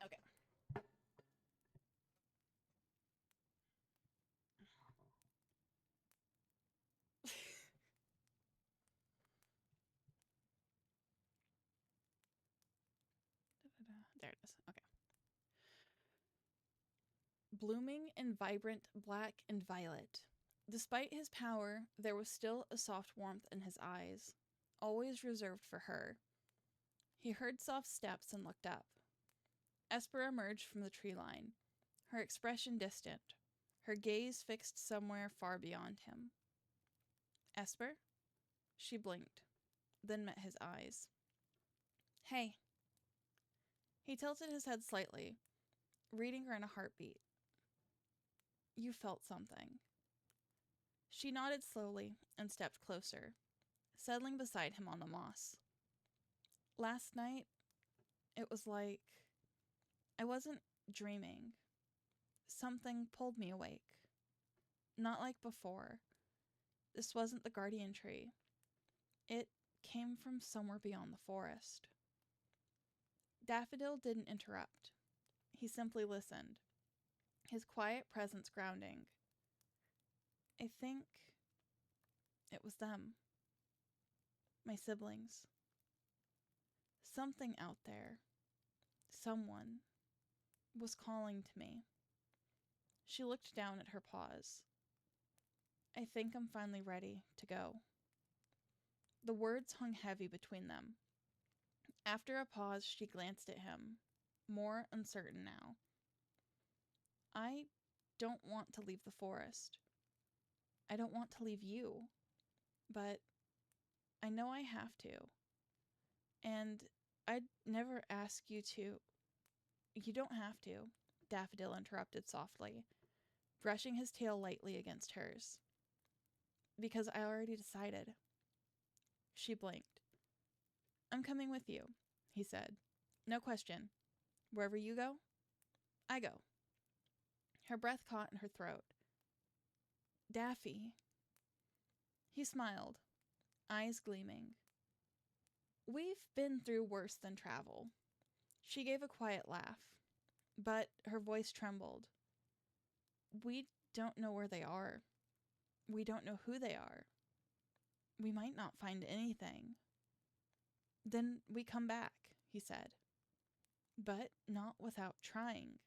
S2: Okay. There it is. Okay. Blooming and vibrant black and violet. Despite his power, there was still a soft warmth in his eyes, always reserved for her. He heard soft steps and looked up. Esper emerged from the tree line, her expression distant, her gaze fixed somewhere far beyond him. Esper? She blinked, then met his eyes. Hey. He tilted his head slightly, reading her in a heartbeat. You felt something. She nodded slowly and stepped closer, settling beside him on the moss. Last night, it was like I wasn't dreaming. Something pulled me awake. Not like before. This wasn't the guardian tree. It came from somewhere beyond the forest. Daffodil didn't interrupt. He simply listened, his quiet presence grounding. I think it was them, my siblings. Something out there, someone, was calling to me. She looked down at her paws. I think I'm finally ready to go. The words hung heavy between them. After a pause, she glanced at him, more uncertain now. I don't want to leave the forest. I don't want to leave you. But I know I have to. And I'd never ask you to. You don't have to, Daffodil interrupted softly, brushing his tail lightly against hers. Because I already decided. She blinked. I'm coming with you, he said. No question. Wherever you go, I go. Her breath caught in her throat. Daffy. He smiled, eyes gleaming. We've been through worse than travel. She gave a quiet laugh, but her voice trembled. We don't know where they are. We don't know who they are. We might not find anything. Then we come back, he said. But not without trying.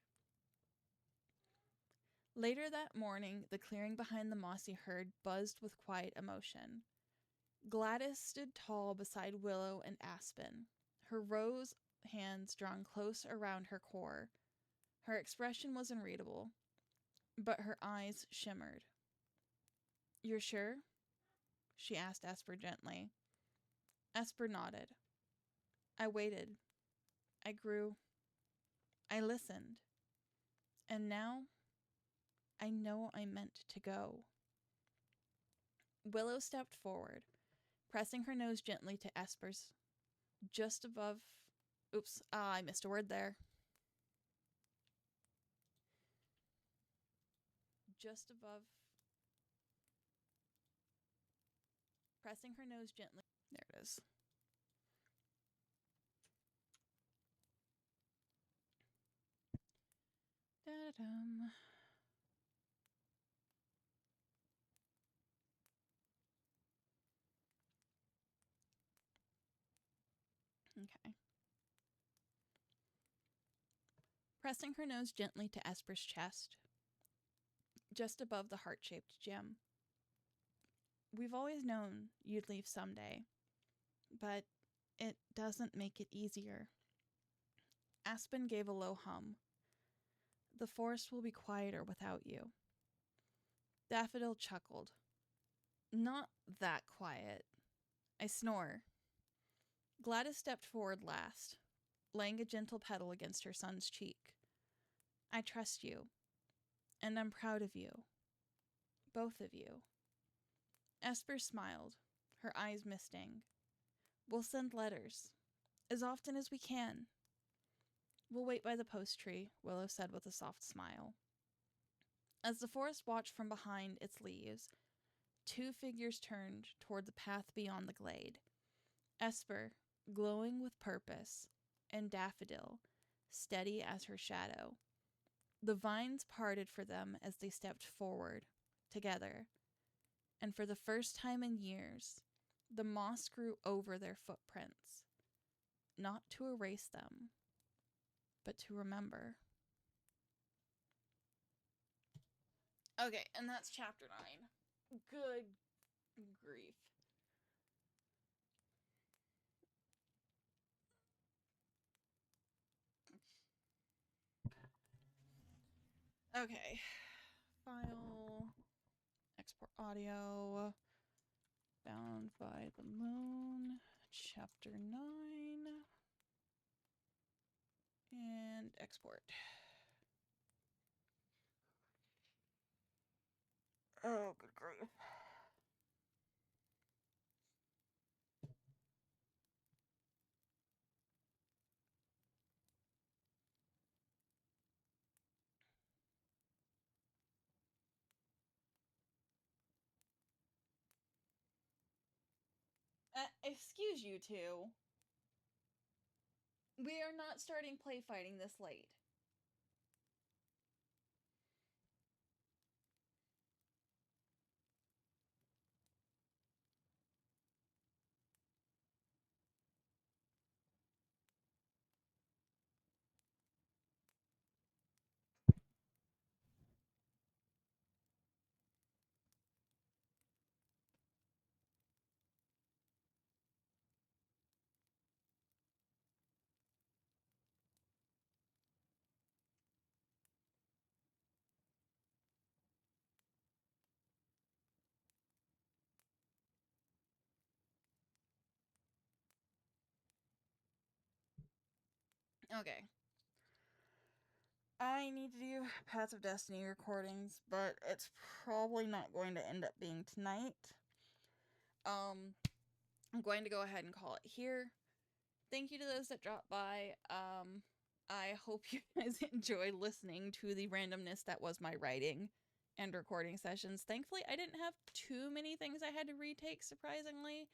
S2: Later that morning, the clearing behind the mossy herd buzzed with quiet emotion. Gladys stood tall beside Willow and Aspen, her rose hands drawn close around her core. Her expression was unreadable, but her eyes shimmered. You're sure? She asked Esper gently. Esper nodded. I waited. I grew. I listened. And now, I know I meant to go. Willow stepped forward, pressing her nose gently to Esper's, just above... Oops, I missed a word there. Just above... Pressing her nose gently... There it is. Da-dum. Okay. Pressing her nose gently to Esper's chest, just above the heart-shaped gem. We've always known you'd leave someday, but it doesn't make it easier. Aspen gave a low hum. The forest will be quieter without you. Daffodil chuckled. Not that quiet. I snore. Gladys stepped forward last, laying a gentle petal against her son's cheek. I trust you, and I'm proud of you. Both of you. Esper smiled, her eyes misting. We'll send letters, as often as we can. We'll wait by the post tree, Willow said with a soft smile. As the forest watched from behind its leaves, two figures turned toward the path beyond the glade. Esper, glowing with purpose, and Daffodil, steady as her shadow. The vines parted for them as they stepped forward, together. And for the first time in years, the moss grew over their footprints, not to erase them, but to remember. Okay, and that's chapter 9. Good grief. Okay. File. Export audio. Bound by the Moon. Chapter 9. And export. Oh, good grief. Excuse you two. We are not starting play fighting this late. Okay. I need to do Paths of Destiny recordings, but it's probably not going to end up being tonight. I'm going to go ahead and call it here. Thank you to those that dropped by. I hope you guys enjoy listening to the randomness that was my writing and recording sessions. Thankfully, I didn't have too many things I had to retake, surprisingly.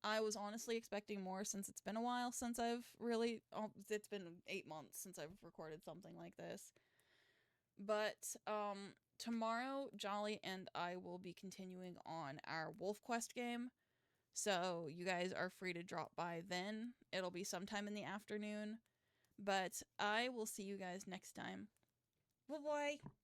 S2: I was honestly expecting more since it's been a while since I've really... it's been 8 months since I've recorded something like this. But, tomorrow, Jolly and I will be continuing on our Wolf Quest game. So you guys are free to drop by then. It'll be sometime in the afternoon. But I will see you guys next time. Bye-bye.